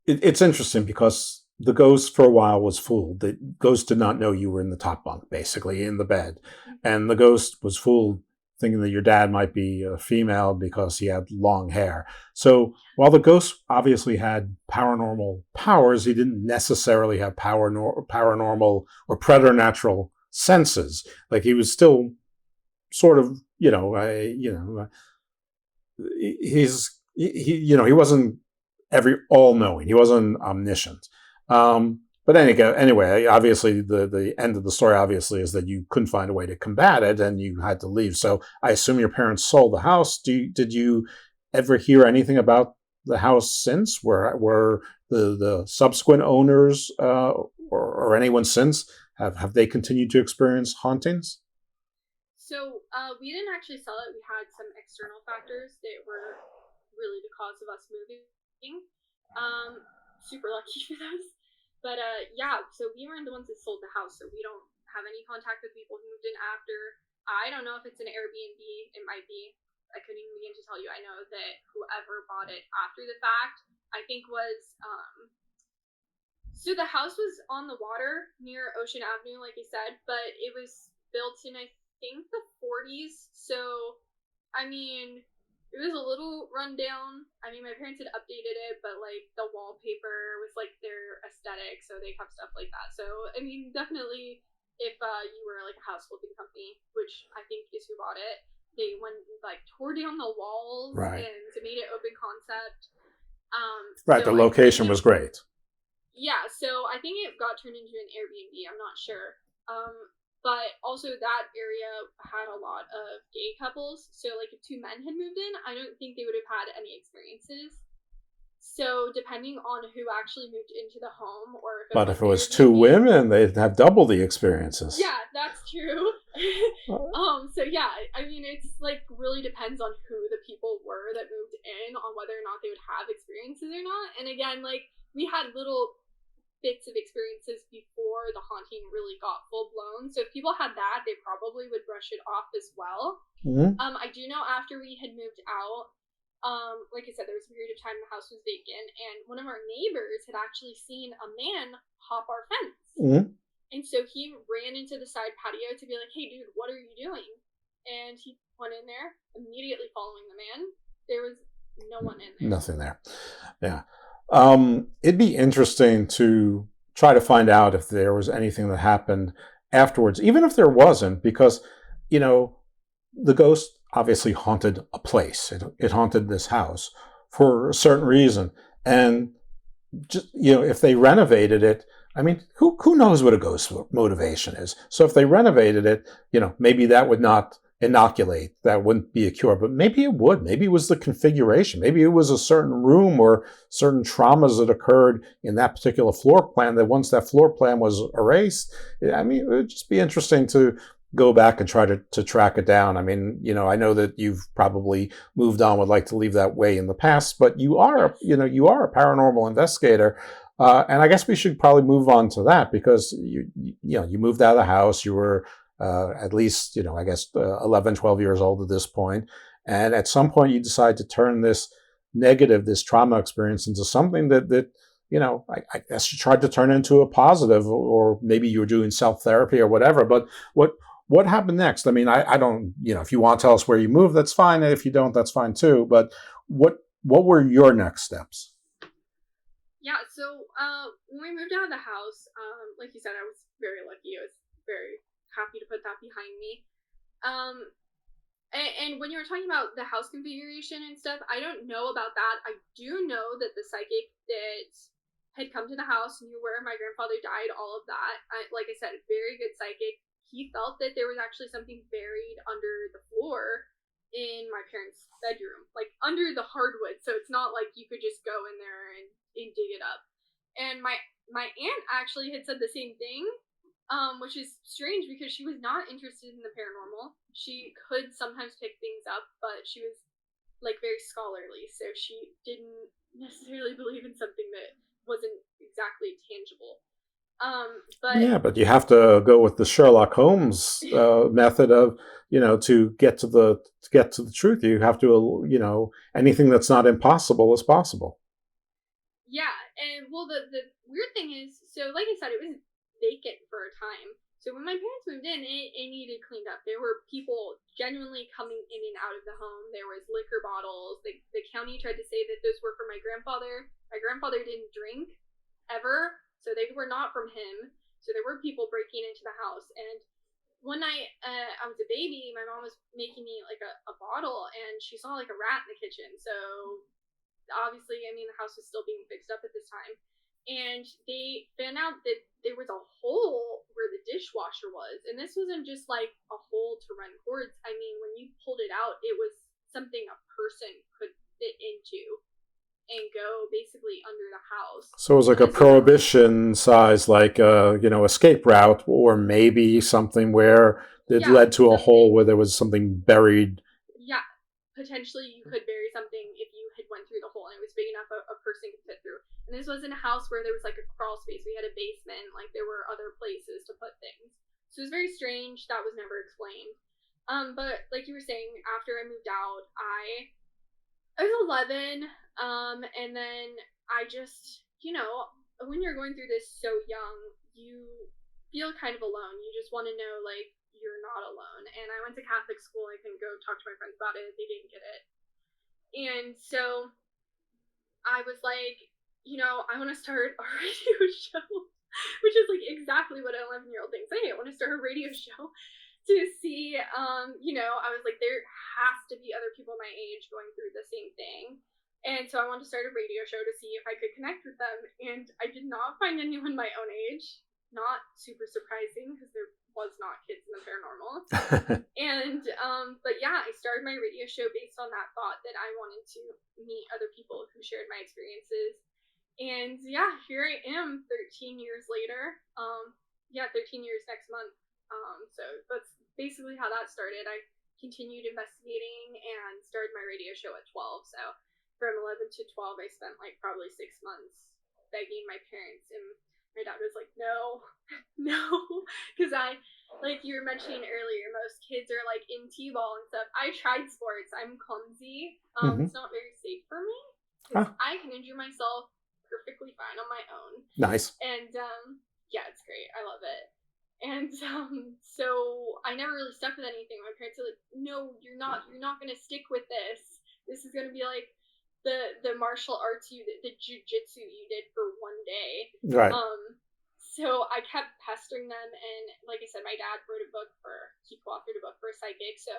it's interesting because the ghost for a while was fooled. The ghost did not know you were in the top bunk, basically, in the bed. And the ghost was fooled thinking that your dad might be a female because he had long hair. So while the ghost obviously had paranormal powers, he didn't necessarily have paranormal or preternatural senses. Like he was still sort of, he wasn't all-knowing. He wasn't omniscient. But anyway, obviously the end of the story obviously is that you couldn't find a way to combat it and you had to leave. So I assume your parents sold the house. Did you ever hear anything about the house since? Were the subsequent owners or anyone since have they continued to experience hauntings?
So we didn't actually sell it. We had some external factors that were really the cause of us moving. Super lucky for those. But yeah, so we weren't the ones that sold the house, so we don't have any contact with people who moved in after. I don't know if it's an Airbnb. It might be. I couldn't even begin to tell you. I know that whoever bought it after the fact, I think was so the house was on the water near Ocean Avenue, like I said, but it was built in, I think, the 40s. So, I mean, it was a little run down. I mean, my parents had updated it, but like the wallpaper was like their aesthetic, so they kept stuff like that. So, I mean, definitely, if you were like a house flipping company, which I think is who bought it, they went like tore down the walls and made it open concept.
Right,
so
the location was great.
Yeah, so I think it got turned into an Airbnb. I'm not sure. But also that area had a lot of gay couples. So like if two men had moved in, I don't think they would have had any experiences. So depending on who actually moved into the home, or if
but if it was two women, they'd have double the experiences.
Yeah, that's true. So yeah, I mean, it's like really depends on who the people were that moved in, on whether or not they would have experiences or not. And again, like we had little bits of experiences before the haunting really got full blown. So if people had that, they probably would brush it off as well.
Mm-hmm.
I do know after we had moved out, like I said, there was a period of time the house was vacant, and one of our neighbors had actually seen a man hop our fence.
Mm-hmm.
And so he ran into the side patio to be like, "Hey, dude, what are you doing?" And he went in there, immediately following the man. There was no one in there.
Nothing there. Yeah. It'd be interesting to try to find out if there was anything that happened afterwards, even if there wasn't, because, the ghost obviously haunted a place. It haunted this house for a certain reason. And, just, if they renovated it, I mean, who knows what a ghost motivation is? So if they renovated it, maybe that would not inoculate, that wouldn't be a cure, but maybe it would. Maybe it was the configuration. Maybe it was a certain room or certain traumas that occurred in that particular floor plan that once that floor plan was erased, I mean, it would just be interesting to go back and try to track it down. I mean, I know that you've probably moved on, would like to leave that way in the past, but you are a paranormal investigator. And I guess we should probably move on to that because you moved out of the house. You were at least, I guess 11, 12 years old at this point. And at some point you decide to turn this trauma experience into something that I guess you tried to turn into a positive, or maybe you were doing self-therapy or whatever. But what happened next? I mean, I don't, if you want to tell us where you moved, that's fine. And if you don't, that's fine too. But what were your next steps?
Yeah, so when we moved out of the house, like you said, I was very lucky. I was very happy to put that behind me. And when you were talking about the house configuration and stuff, I don't know about that. I do know that the psychic that had come to the house knew where my grandfather died, all of that. Like I said, very good psychic. He felt that there was actually something buried under the floor in my parents' bedroom, like under the hardwood. So it's not like you could just go in there and dig it up. And my aunt actually had said the same thing, which is strange because she was not interested in the paranormal. She could sometimes pick things up, but she was like very scholarly, so she didn't necessarily believe in something that wasn't exactly tangible.
But you have to go with the Sherlock Holmes method of, to get to the truth. You have to, anything that's not impossible is possible.
Yeah, and well, the weird thing is, so like I said, it was vacant for a time. So when my parents moved in, it needed cleaned up. There were people genuinely coming in and out of the home. There was liquor bottles. The county tried to say that those were from my grandfather. My grandfather didn't drink ever, so they were not from him. So there were people breaking into the house. And one night, I was a baby. My mom was making me like a bottle, and she saw like a rat in the kitchen. So obviously, I mean, the house was still being fixed up at this time. And they found out that there was a hole where the dishwasher was. And this wasn't just like a hole to run cords. I mean, when you pulled it out, it was something a person could fit into and go basically under the house.
So it was like a prohibition size, like escape route, or maybe something where it led to a hole where there was something buried.
Yeah, potentially you could bury something if you had went through the hole and it was big enough a person could fit through. And this wasn't a house where there was like a crawl space. We had a basement, like there were other places to put things. So it was very strange. That was never explained. But like you were saying, after I moved out, I was 11, and then I just, when you're going through this so young, you feel kind of alone. You just want to know, like, you're not alone. And I went to Catholic school. I couldn't go talk to my friends about it. They didn't get it. And so I was like, I want to start a radio show, which is like exactly what an 11-year-old thinks. Hey, I want to start a radio show to see, I was like, there has to be other people my age going through the same thing. And so I wanted to start a radio show to see if I could connect with them. And I did not find anyone my own age. Not super surprising because there was not kids in the paranormal. And, but yeah, I started my radio show based on that thought that I wanted to meet other people who shared my experiences. And yeah, here I am 13 years later. 13 years next month. So that's basically how that started. I continued investigating and started my radio show at 12. So from 11 to 12, I spent like probably 6 months begging my parents, and my dad was like, no, because like you were mentioning earlier, most kids are like in t-ball and stuff. I tried sports. I'm clumsy. It's not very safe for me because I can injure myself perfectly fine on my own.
Nice.
And yeah, it's great. I love it. And so I never really stuck with anything. My parents are like, no, you're not going to stick with this. This is going to be like the martial arts the jujitsu you did for one day.
Right.
So I kept pestering them, and like I said, my dad he co-authored a book for a psychic. So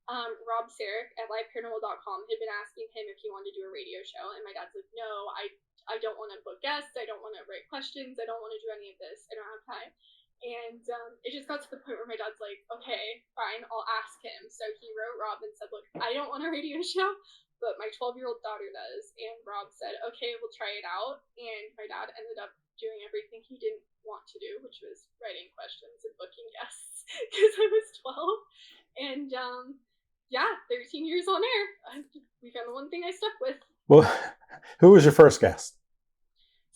Rob Sarek at liveparanormal.com had been asking him if he wanted to do a radio show, and my dad's like, no, I don't want to book guests. I don't want to write questions. I don't want to do any of this. I don't have time. And it just got to the point where my dad's like, okay, fine, I'll ask him. So he wrote Rob and said, look, I don't want a radio show, but my 12-year-old daughter does. And Rob said, okay, we'll try it out. And my dad ended up doing everything he didn't want to do, which was writing questions and booking guests, because I was 12. And 13 years on air, we found the one thing I stuck with.
Well, who was your first guest?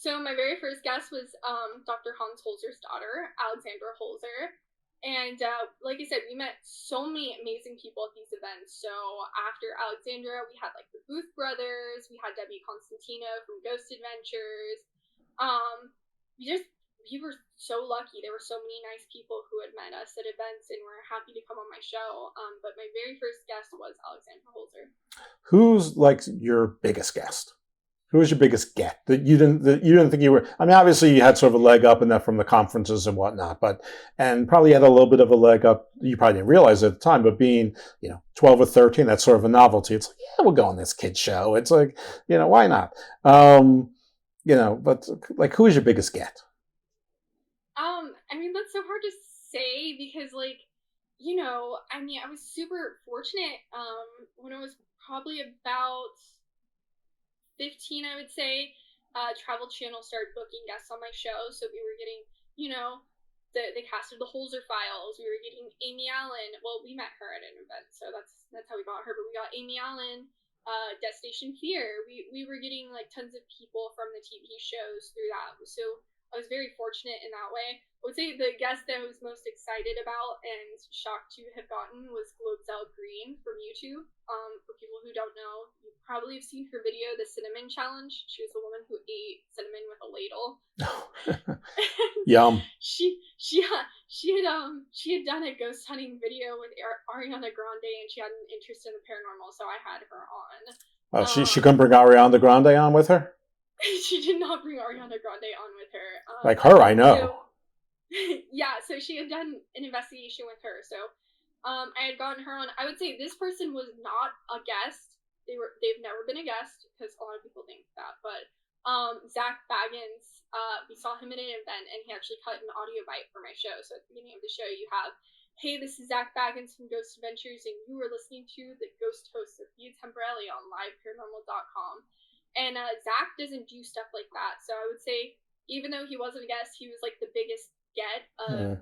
So my very first guest was Dr. Hans Holzer's daughter, Alexandra Holzer. And like I said, we met so many amazing people at these events. So after Alexandra, we had like the Booth brothers, we had Debbie Constantino from Ghost Adventures. We were so lucky. There were so many nice people who had met us at events and were happy to come on my show. But my very first guest was Alexandra Holzer. Who's
like your biggest guest? Who was your biggest get that you didn't think you were? I mean, obviously you had sort of a leg up in that from the conferences and whatnot, and probably had a little bit of a leg up. You probably didn't realize it at the time, but being 12 or 13, that's sort of a novelty. It's like, yeah, we'll go on this kid show. It's like, why not? But like, who is your biggest get?
I mean, that's so hard to say because I was super fortunate. When I was probably about 15, I would say, Travel Channel started booking guests on my show, so we were getting, the cast of the Holzer Files. We were getting Amy Allen. Well, we met her at an event, so that's how we got her. But we got Amy Allen, Destination Fear. We were getting like tons of people from the TV shows through that. So I was very fortunate in that way. I would say the guest that I was most excited about and shocked to have gotten was Globesell Green from YouTube. For people who don't know, you probably have seen her video, The Cinnamon Challenge. She was the woman who ate cinnamon with a ladle.
Yum.
She had done a ghost hunting video with Ariana Grande, and she had an interest in the paranormal, so I had her on.
Oh, she couldn't bring Ariana Grande on with her?
She did not bring Ariana Grande on with her.
Like her, I know.
Yeah, so she had done an investigation with her. So I had gotten her on. I would say this person was not a guest. They've never been a guest, because a lot of people think that. But Zach Baggins, we saw him at an event, and he actually cut an audio bite for my show. So at the beginning of the show, you have, "Hey, this is Zach Baggins from Ghost Adventures, and you are listening to the ghost host of Via Temporelli on liveparanormal.com." And Zach doesn't do stuff like that. So I would say, even though he wasn't a guest, he was like the biggest get of,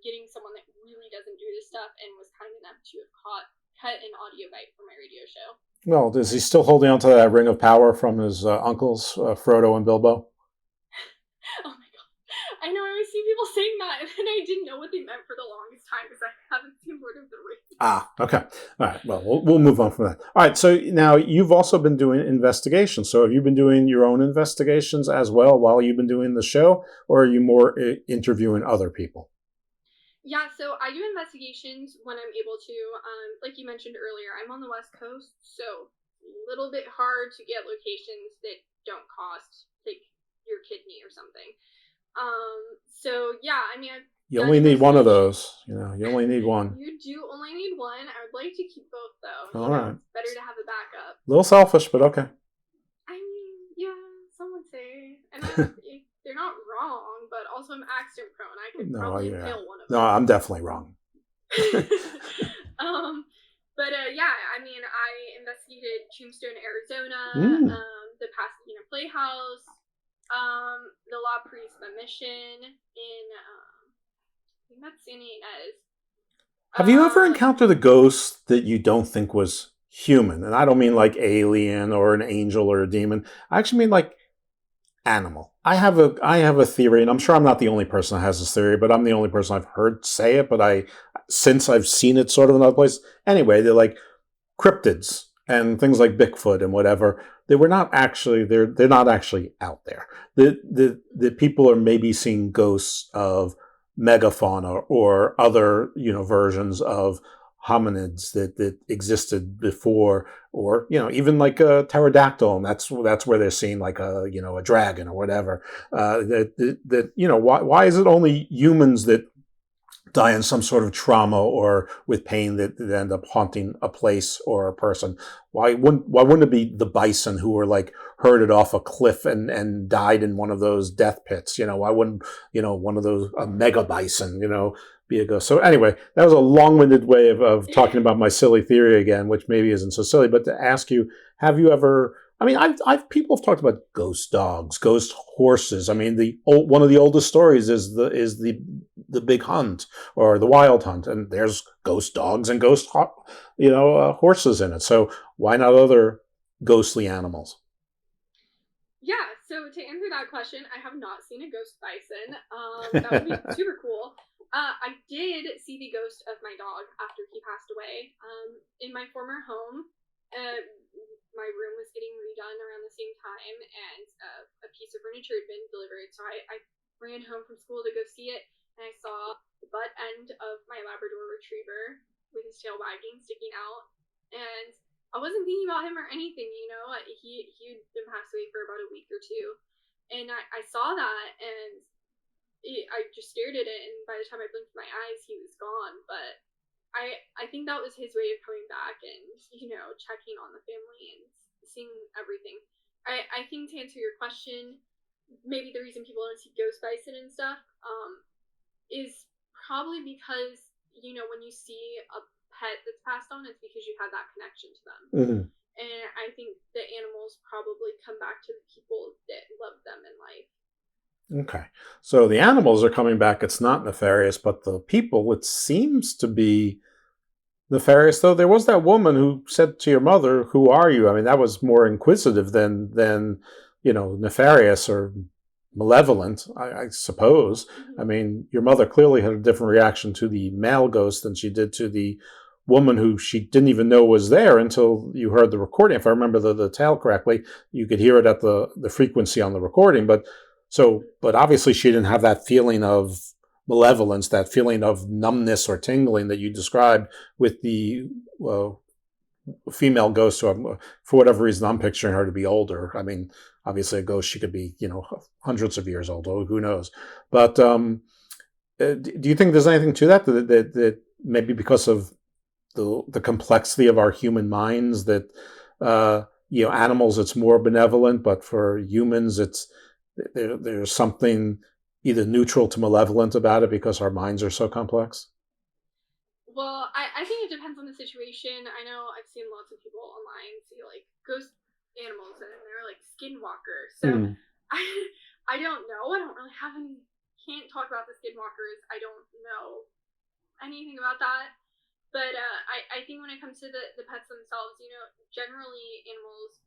getting someone that really doesn't do this stuff, and was kind enough to have cut an audio bite for my radio show.
Well, is he still holding on to that ring of power from his uncles, Frodo and Bilbo?
Oh my god. I know, I always see people saying that, and I didn't know what they meant for the longest time, because I haven't seen Lord of the Rings.
Ah, okay. All right. Well, we'll move on from that. All right. So now you've also been doing investigations. So have you been doing your own investigations as well while you've been doing the show, or are you more interviewing other people?
Yeah, so I do investigations when I'm able to. Like you mentioned earlier, I'm on the West Coast, so a little bit hard to get locations that don't cost like your kidney or something. So yeah, I mean,
you only need one of those. You only need one.
You do only need one. I would like to keep both, though.
All right.
It's better to have a backup.
A little selfish, but okay.
I mean, yeah, some would say, and they're not wrong, but also I'm accident prone. I could probably kill one of them.
No, I'm definitely wrong.
But yeah, I mean, I investigated Tombstone, Arizona, the Pasadena Playhouse, the La Prisma Mission in, I think that's Santa Ynez.
Have you ever encountered a ghost that you don't think was human? And I don't mean like alien or an angel or a demon. I actually mean like animal. I have a theory, and I'm sure I'm not the only person that has this theory, but I'm the only person I've heard say it. But since I've seen it sort of in other places, anyway, they're like cryptids and things like Bigfoot and whatever. They're not actually out there. The people are maybe seeing ghosts of megafauna or other versions of hominids that existed before, or even like a pterodactyl, and that's where they're seeing like a dragon or whatever. Why is it only humans that die in some sort of trauma or with pain that end up haunting a place or a person? Why wouldn't it be the bison who were like herded off a cliff and died in one of those death pits? Why wouldn't one of those a mega bison be a ghost? So anyway, that was a long-winded way of talking about my silly theory again, which maybe isn't so silly. But to ask you, have you ever? I mean, people have talked about ghost dogs, ghost horses. I mean, one of the oldest stories is the big hunt or the wild hunt, and there's ghost dogs and ghost horses in it. So why not other ghostly animals?
Yeah. So to answer that question, I have not seen a ghost bison. That would be super cool. I did see the ghost of my dog after he passed away. In my former home, my room was getting redone around the same time, and a piece of furniture had been delivered. So I ran home from school to go see it, and I saw the butt end of my Labrador Retriever with his tail wagging, sticking out. And I wasn't thinking about him or anything, He'd been passed away for about a week or two. And I saw that, and I just stared at it, and by the time I blinked my eyes, he was gone. But I think that was his way of coming back and, checking on the family and seeing everything. I think to answer your question, maybe the reason people don't see ghost bison and stuff is probably because, when you see a pet that's passed on, it's because you had that connection to them.
Mm-hmm.
and I think the animals probably come back to the people that love them in life.
Okay. So the animals are coming back. It's not nefarious, but the people, it seems to be nefarious. Though there was that woman who said to your mother, "Who are you?" I mean, that was more inquisitive than nefarious or malevolent, I suppose. I mean, your mother clearly had a different reaction to the male ghost than she did to the woman who she didn't even know was there until you heard the recording. If I remember the tale correctly, you could hear it at the frequency on the recording. But obviously she didn't have that feeling of malevolence, that feeling of numbness or tingling that you described with the female ghost. So for whatever reason, I'm picturing her to be older. I mean, obviously a ghost, she could be, hundreds of years old. Who knows? But do you think there's anything to that maybe because of the complexity of our human minds that, animals, it's more benevolent, but for humans, there's something either neutral to malevolent about it because our minds are so complex?
Well, I think it depends on the situation. I know I've seen lots of people online see like ghost animals and they're like skinwalkers. So I don't know. I don't really have any. Can't talk about the skinwalkers. I don't know anything about that. But I think when it comes to the pets themselves, generally animals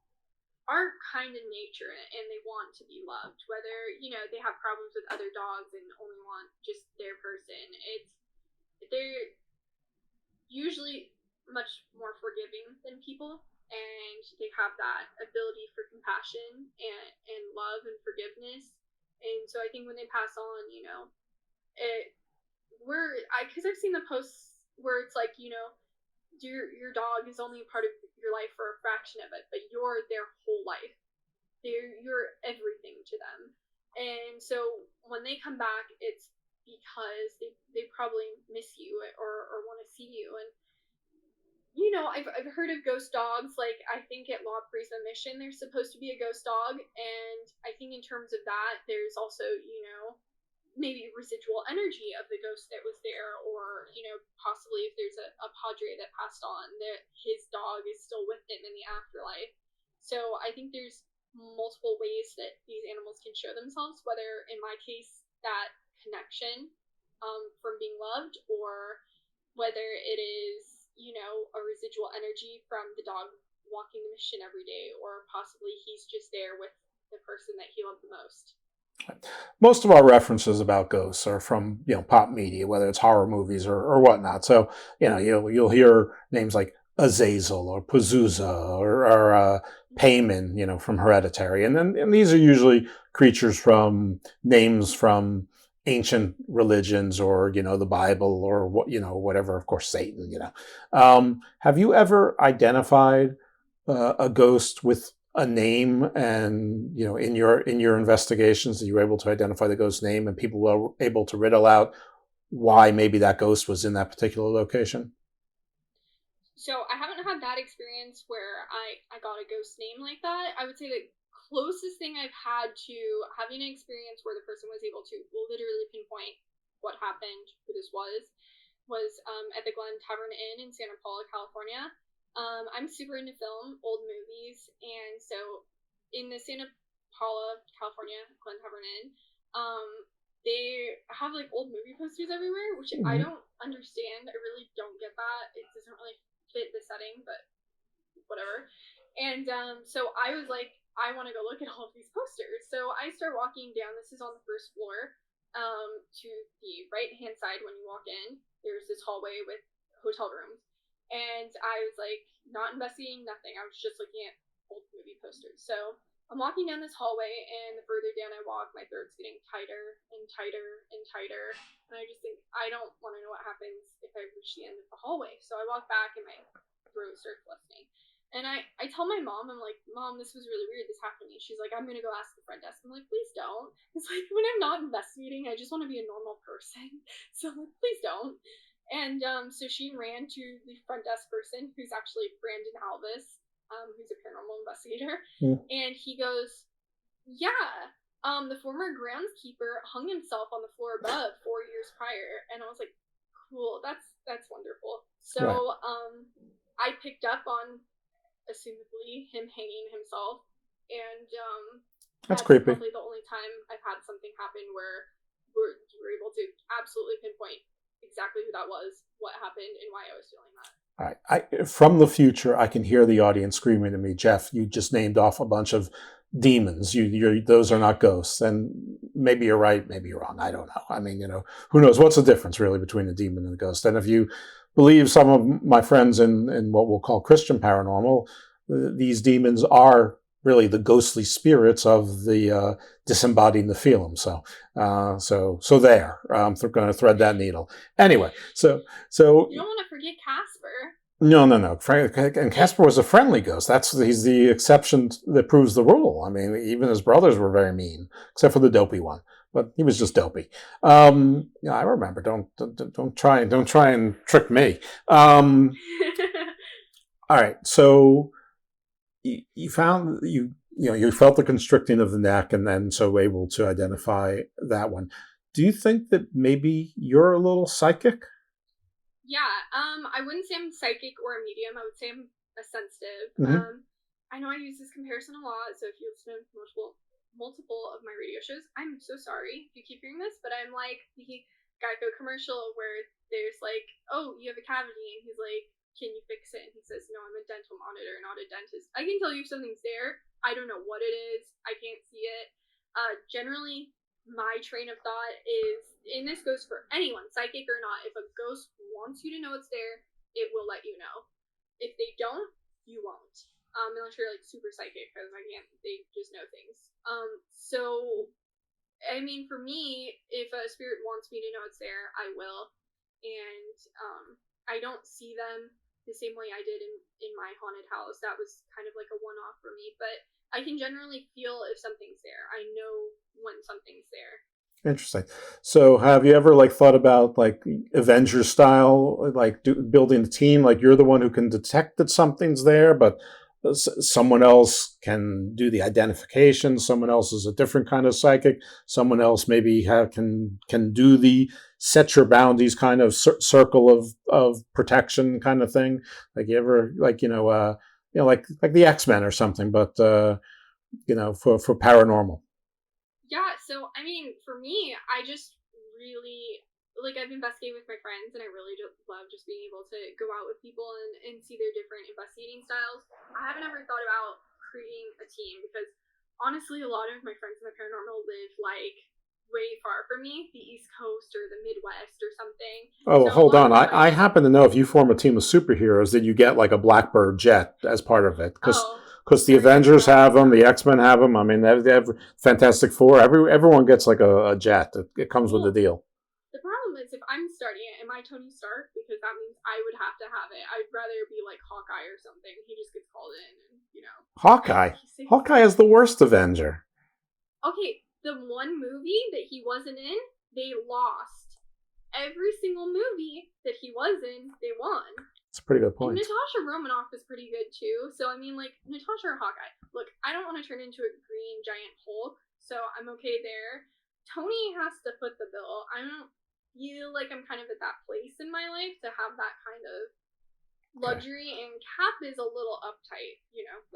are kind in nature and they want to be loved. Whether they have problems with other dogs and only want just their person. They're usually much more forgiving than people, and they have that ability for compassion and love and forgiveness. And so I think when they pass on, because I've seen the posts where it's like, your dog is only a part of your life for a fraction of it, but you're their whole life. You're everything to them. And so when they come back, it's because they probably miss you or want to see you. And I've heard of ghost dogs. Like, I think at Law Prisma Mission there's supposed to be a ghost dog, and I think in terms of that there's also maybe residual energy of the ghost that was there, or possibly if there's a padre that passed on, that his dog is still with him in the afterlife. So I think there's multiple ways that these animals can show themselves, whether in my case that connection from being loved, or whether it is a residual energy from the dog walking the mission every day, or possibly he's just there with the person that he loved the most.
Most of our references about ghosts are from pop media, whether it's horror movies or whatnot. So you'll hear names like Azazel or Pazuzu or Payman, from Hereditary, and these are usually creatures from names from ancient religions or the Bible or whatever. Of course, Satan. Have you ever identified a ghost with a name, and in your investigations that you were able to identify the ghost's name, and people were able to riddle out why maybe that ghost was in that particular location?
So I haven't had that experience where I got a ghost name like that. I would say the closest thing I've had to having an experience where the person was able to literally pinpoint what happened, who this was at the Glen Tavern Inn in Santa Paula, California. I'm super into film, old movies, and so in the Santa Paula, California, Glen Tavern Inn, they have like old movie posters everywhere, which I don't understand. I really don't get that. It doesn't really fit the setting, but whatever. And so I was like, I want to go look at all of these posters. So I start walking down. This is on the first floor. To the right hand side when you walk in, there's this hallway with hotel rooms. And I was like, not investigating, nothing. I was just looking at old movie posters. So I'm walking down this hallway, and the further down I walk, my throat's getting tighter and tighter and tighter. And I just think, I don't want to know what happens if I reach the end of the hallway. So I walk back, and my throat starts listening. And I tell my mom, I'm like, Mom, this was really weird. This happened to me. She's like, I'm going to go ask the front desk. I'm like, please don't. It's like, when I'm not investigating, I just want to be a normal person. So I'm like, please don't. And so she ran to the front desk person, who's actually Brandon Alvis, who's a paranormal investigator. And he goes, yeah, the former groundskeeper hung himself on the floor above 4 years prior. And I was like, cool, that's wonderful. So I picked up on assumably him hanging himself. And
That's creepy.
Probably the only time I've had something happen where you were able to absolutely pinpoint exactly who that was, what happened, and why I was feeling that.
All right. From the future, I can hear the audience screaming to me, Jeff, you just named off a bunch of demons. Those are not ghosts. And maybe you're right, maybe you're wrong. I don't know. I mean, who knows? What's the difference really between a demon and a ghost? And if you believe some of my friends in what we'll call Christian paranormal, these demons are really the ghostly spirits of the disembodied Nephilim. So there. I'm going to thread that needle. Anyway, so
you don't want to forget Casper.
No. And Casper was a friendly ghost. He's the exception that proves the rule. I mean, even his brothers were very mean, except for the dopey one. But he was just dopey. I remember. Don't try and trick me. All right. So you found you felt the constricting of the neck, and then so able to identify that one. Do you think that maybe you're a little psychic?
Yeah, I wouldn't say I'm psychic or a medium. I would say I'm a sensitive.
Mm-hmm.
I know I use this comparison a lot, so if you listen to multiple of my radio shows, I'm so sorry if you keep hearing this, but I'm like the Geico commercial where there's like, oh, you have a cavity, and he's like, can you fix it? And he says, no, I'm a dental monitor, not a dentist. I can tell you if something's there. I don't know what it is. I can't see it. Generally, my train of thought is, and this goes for anyone, psychic or not, if a ghost wants you to know it's there, it will let you know. If they don't, you won't. Unless you're like super psychic, because they just know things. So, I mean, for me, if a spirit wants me to know it's there, I will. And I don't see them the same way I did in my haunted house. That was kind of like a one-off for me, but I can generally feel if something's there. I know when something's there.
Interesting. So have you ever thought about Avengers style, building a team, you're the one who can detect that something's there, but someone else can do the identification, someone else is a different kind of psychic, someone else maybe can do the set your boundaries kind of circle of protection kind of thing. You ever like the X-Men or something, but for paranormal.
Yeah, so I mean, for me, I just really I've investigated with my friends, and I really love just being able to go out with people and see their different investigating styles. I haven't ever thought about creating a team because honestly, a lot of my friends in the paranormal live way far from me, the East Coast or the Midwest or something.
Oh, so hold on. I happen to know if you form a team of superheroes that you get a Blackbird jet as part of it. Because the Avengers have them, the X-Men have them. I mean, they have Fantastic Four. Everyone gets a jet. It comes with the deal.
The problem is if I'm starting it, am I Tony Stark? Because that means I would have to have it. I'd rather be like Hawkeye or something. He just gets called in, and
Hawkeye. Hawkeye is the worst Avenger.
Okay, the one movie that he wasn't in, they lost. Every single movie that he was in, they won.
That's a pretty good point.
And Natasha Romanoff is pretty good too. So I mean, Natasha or Hawkeye. Look, I don't want to turn into a green giant Hulk, so I'm okay there. Tony has to foot the bill. I don't feel like I'm kind of at that place in my life to have that kind of luxury, and Cap is a little uptight,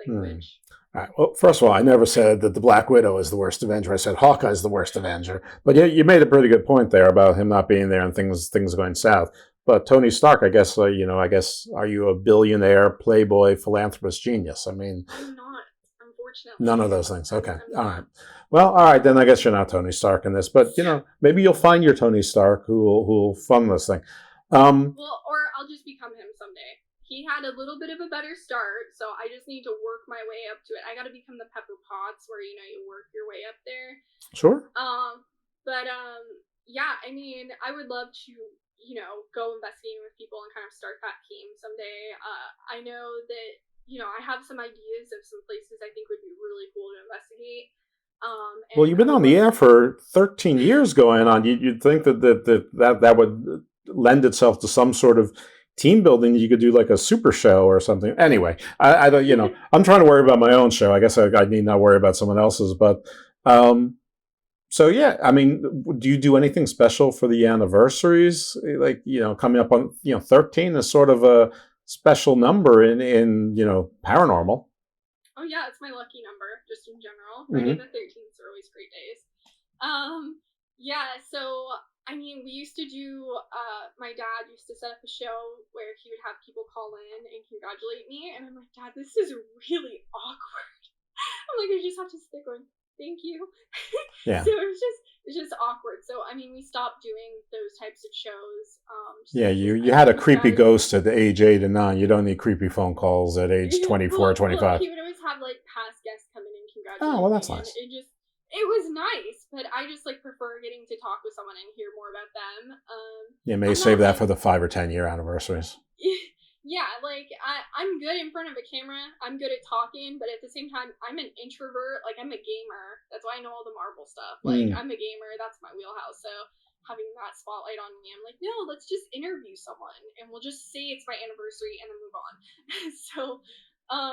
language.
All right. Well, first of all, I never said that the Black Widow is the worst Avenger. I said Hawkeye is the worst Avenger. But you made a pretty good point there about him not being there and things going south. But Tony Stark, I guess, are you a billionaire, playboy, philanthropist, genius? I mean,
I'm not, unfortunately.
None of those things. Okay. All right. Well, all right, then I guess you're not Tony Stark in this. But, maybe you'll find your Tony Stark who will fund this thing.
Well, or I'll just become him someday. He had a little bit of a better start, so I just need to work my way up to it. I got to become the Pepper Potts, where you work your way up there.
Sure.
Yeah. I mean, I would love to, go investigating with people and kind of start that team someday. I know that I have some ideas of some places I think would be really cool to investigate.
Well, you've been on the air for 13 years going on. You'd think that would lend itself to some sort of team building. You could do a super show or something. Anyway, I don't, I'm trying to worry about my own show. I guess I need not worry about someone else's. But so yeah, I mean, do you do anything special for the anniversaries? Coming up on 13 is sort of a special number in paranormal.
Oh yeah, it's my lucky number, just in general. Friday the 13th are always great days. Yeah, so I mean, we used to do. My dad used to set up a show where he would have people call in and congratulate me, and I'm like, Dad, this is really awkward. I'm like, I just have to stick going, thank you.
Yeah.
So it's just awkward. So I mean, we stopped doing those types of shows.
Yeah, you had a creepy ghost at the age 8 and 9. You don't need creepy phone calls at age 24, 25.
Well, he would always have like past guests come in and congratulate me.
Oh, well, that's nice.
It was nice, but I just like prefer getting to talk with someone and hear more about them.
You may save that for the 5 or 10 year anniversaries.
Yeah, like I'm good in front of a camera. I'm good at talking, but at the same time, I'm an introvert. Like I'm a gamer. That's why I know all the Marvel stuff. Like I'm a gamer. That's my wheelhouse. So having that spotlight on me, I'm like, no, let's just interview someone and we'll just say it's my anniversary and then move on. So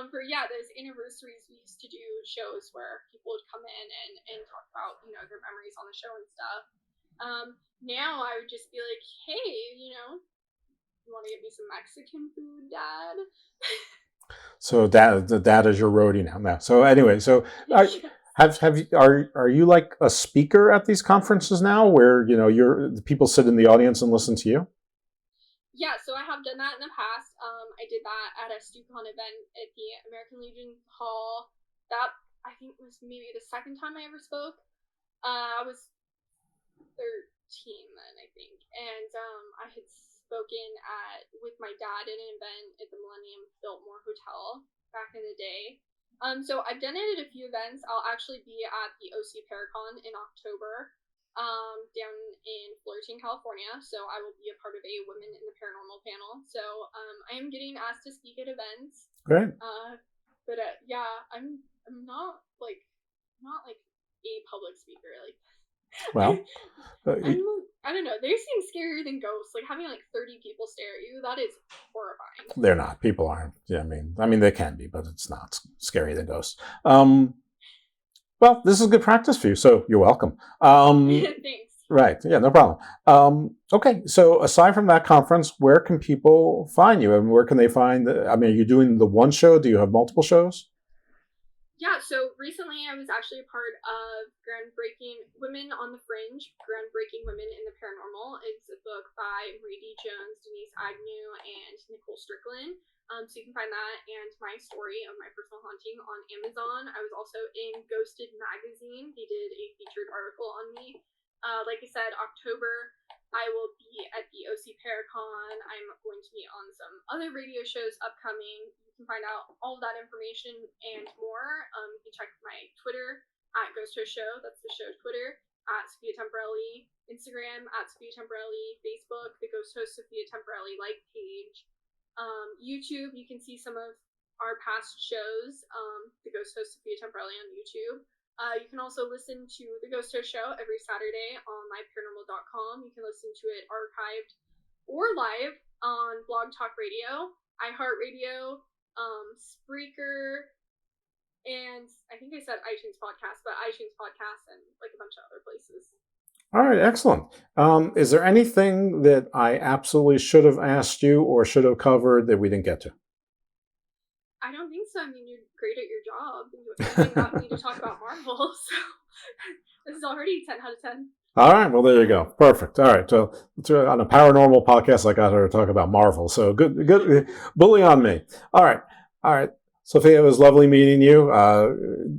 for those anniversaries, we used to do shows where people would come in and talk about their memories on the show and stuff. Now I would just be like, hey, you want to get me some Mexican food, Dad?
So dad is your roadie now. So anyway, are you like a speaker at these conferences now, where the people sit in the audience and listen to you?
Yeah, so I have done that in the past. I did that at a StuCon event at the American Legion Hall. That, I think, was maybe the second time I ever spoke. I was 13 then, I think. And I had spoken with my dad at an event at the Millennium Biltmore Hotel back in the day. So I've done it at a few events. I'll actually be at the OC Paracon in October. Down in Fullerton, California, so I will be a part of a Women in the Paranormal panel. So I am getting asked to speak at events.
Great.
But I'm not like a public speaker. Like,
well,
I don't know. They seem scarier than ghosts. Like having like 30 people stare at you, that is horrifying.
They're not. People aren't. Yeah, I mean they can be, but it's not scarier than ghosts. Well, this is good practice for you, so you're welcome.
Thanks.
Right. Yeah, no problem. Okay, so aside from that conference, where can people find you, and where can they find? Are you doing the one show? Do you have multiple shows?
Yeah, so recently I was actually a part of Groundbreaking Women on the Fringe, Groundbreaking Women in the Paranormal. It's a book by Marie D. Jones, Denise Agnew, and Nicole Strickland. So you can find that and my story of my personal haunting on Amazon. I was also in Ghosted Magazine. They did a featured article on me. Like I said, October, I will be at the OC Paracon. I'm going to be on some other radio shows upcoming. You can find out all of that information and more. You can check my Twitter at Ghost Host Show. That's the show's Twitter. At Sophia Temporelli. Instagram at Sophia Temporelli. Facebook, the Ghost Host Sophia Temporelli like page. YouTube, you can see some of our past shows, the Ghost Host Sophia Temporelli on YouTube. You can also listen to the Ghost Host Show every Saturday on myparanormal.com. You can listen to it archived or live on Blog Talk Radio, iHeartRadio, Spreaker, and I think I said iTunes Podcast, but iTunes Podcast and like a bunch of other places.
All right, excellent. Is there anything that I absolutely should have asked you or should have covered that we didn't get to?
I don't think so. I mean, you're great at your job. You got me to talk about Marvel, so this is already 10 out of 10.
All right, well, there you go. Perfect. All right, so on a paranormal podcast, I got her to talk about Marvel, so good. Bully on me. All right. Sophia, it was lovely meeting you.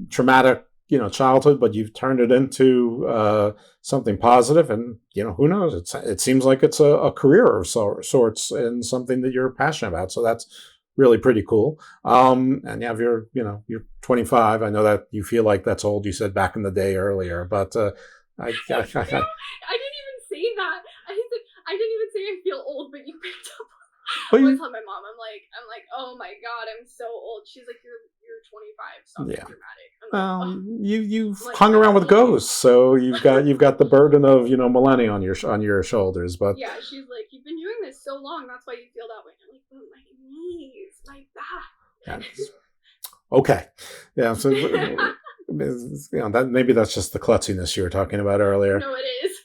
Traumatic, childhood, but you've turned it into something positive, and who knows? It seems like it's a career of sorts and something that you're passionate about. So that's really pretty cool. And you have you're 25. I know that you feel like that's old. You said back in the day earlier, but I didn't even say
that. I didn't even say I feel old, but you picked up.
But
I always tell my mom, I'm like, oh my god, I'm so old. She's like, you're 25. Stop being dramatic.
Well, you've hung around with ghosts, so you've got the burden of millennia on your shoulders. But
yeah, she's like, you've been doing this so long, that's why you feel that way. I'm like, oh, my knees, my back.
Okay, yeah. So that maybe that's just the klutziness you were talking about earlier.
No, it is.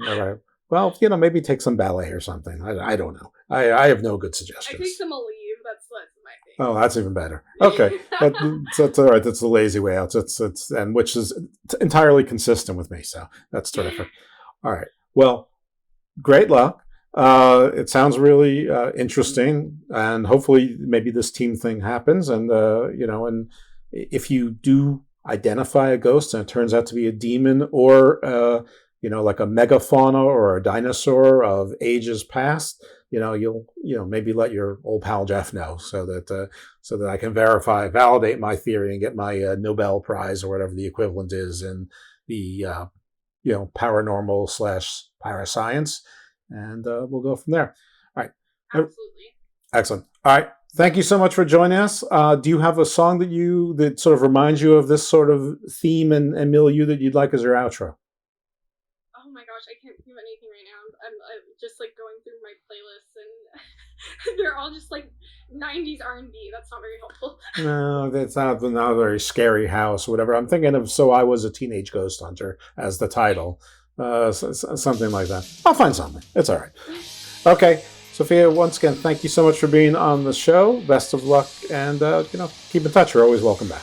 All right. Well, maybe take some ballet or something. I don't know. I have no good suggestions.
I take some Aleve.
Oh, that's even better. Okay, that's all right. That's the lazy way out. It's and which is entirely consistent with me. So that's terrific. All right. Well, great luck. It sounds really interesting, and hopefully, maybe this team thing happens. And and if you do identify a ghost and it turns out to be a demon or like a megafauna or a dinosaur of ages past, you'll maybe let your old pal Jeff know so that I can validate my theory and get my Nobel Prize or whatever the equivalent is in the paranormal / parascience, and we'll go from there. All right.
Absolutely.
Excellent. All right. Thank you so much for joining us. Do you have a song that sort of reminds you of this sort of theme and milieu that you'd like as your outro?
Oh my gosh, I can't think of anything right now. I'm just like going through my playlists and they're all just like 90s R&B. That's not very helpful.
No, that's not a very scary house or whatever. I'm thinking of So I Was a Teenage Ghost Hunter as the title. Something like that. I'll find something. It's all right. Okay. Sophia, once again, thank you so much for being on the show. Best of luck, and keep in touch. You're always welcome back.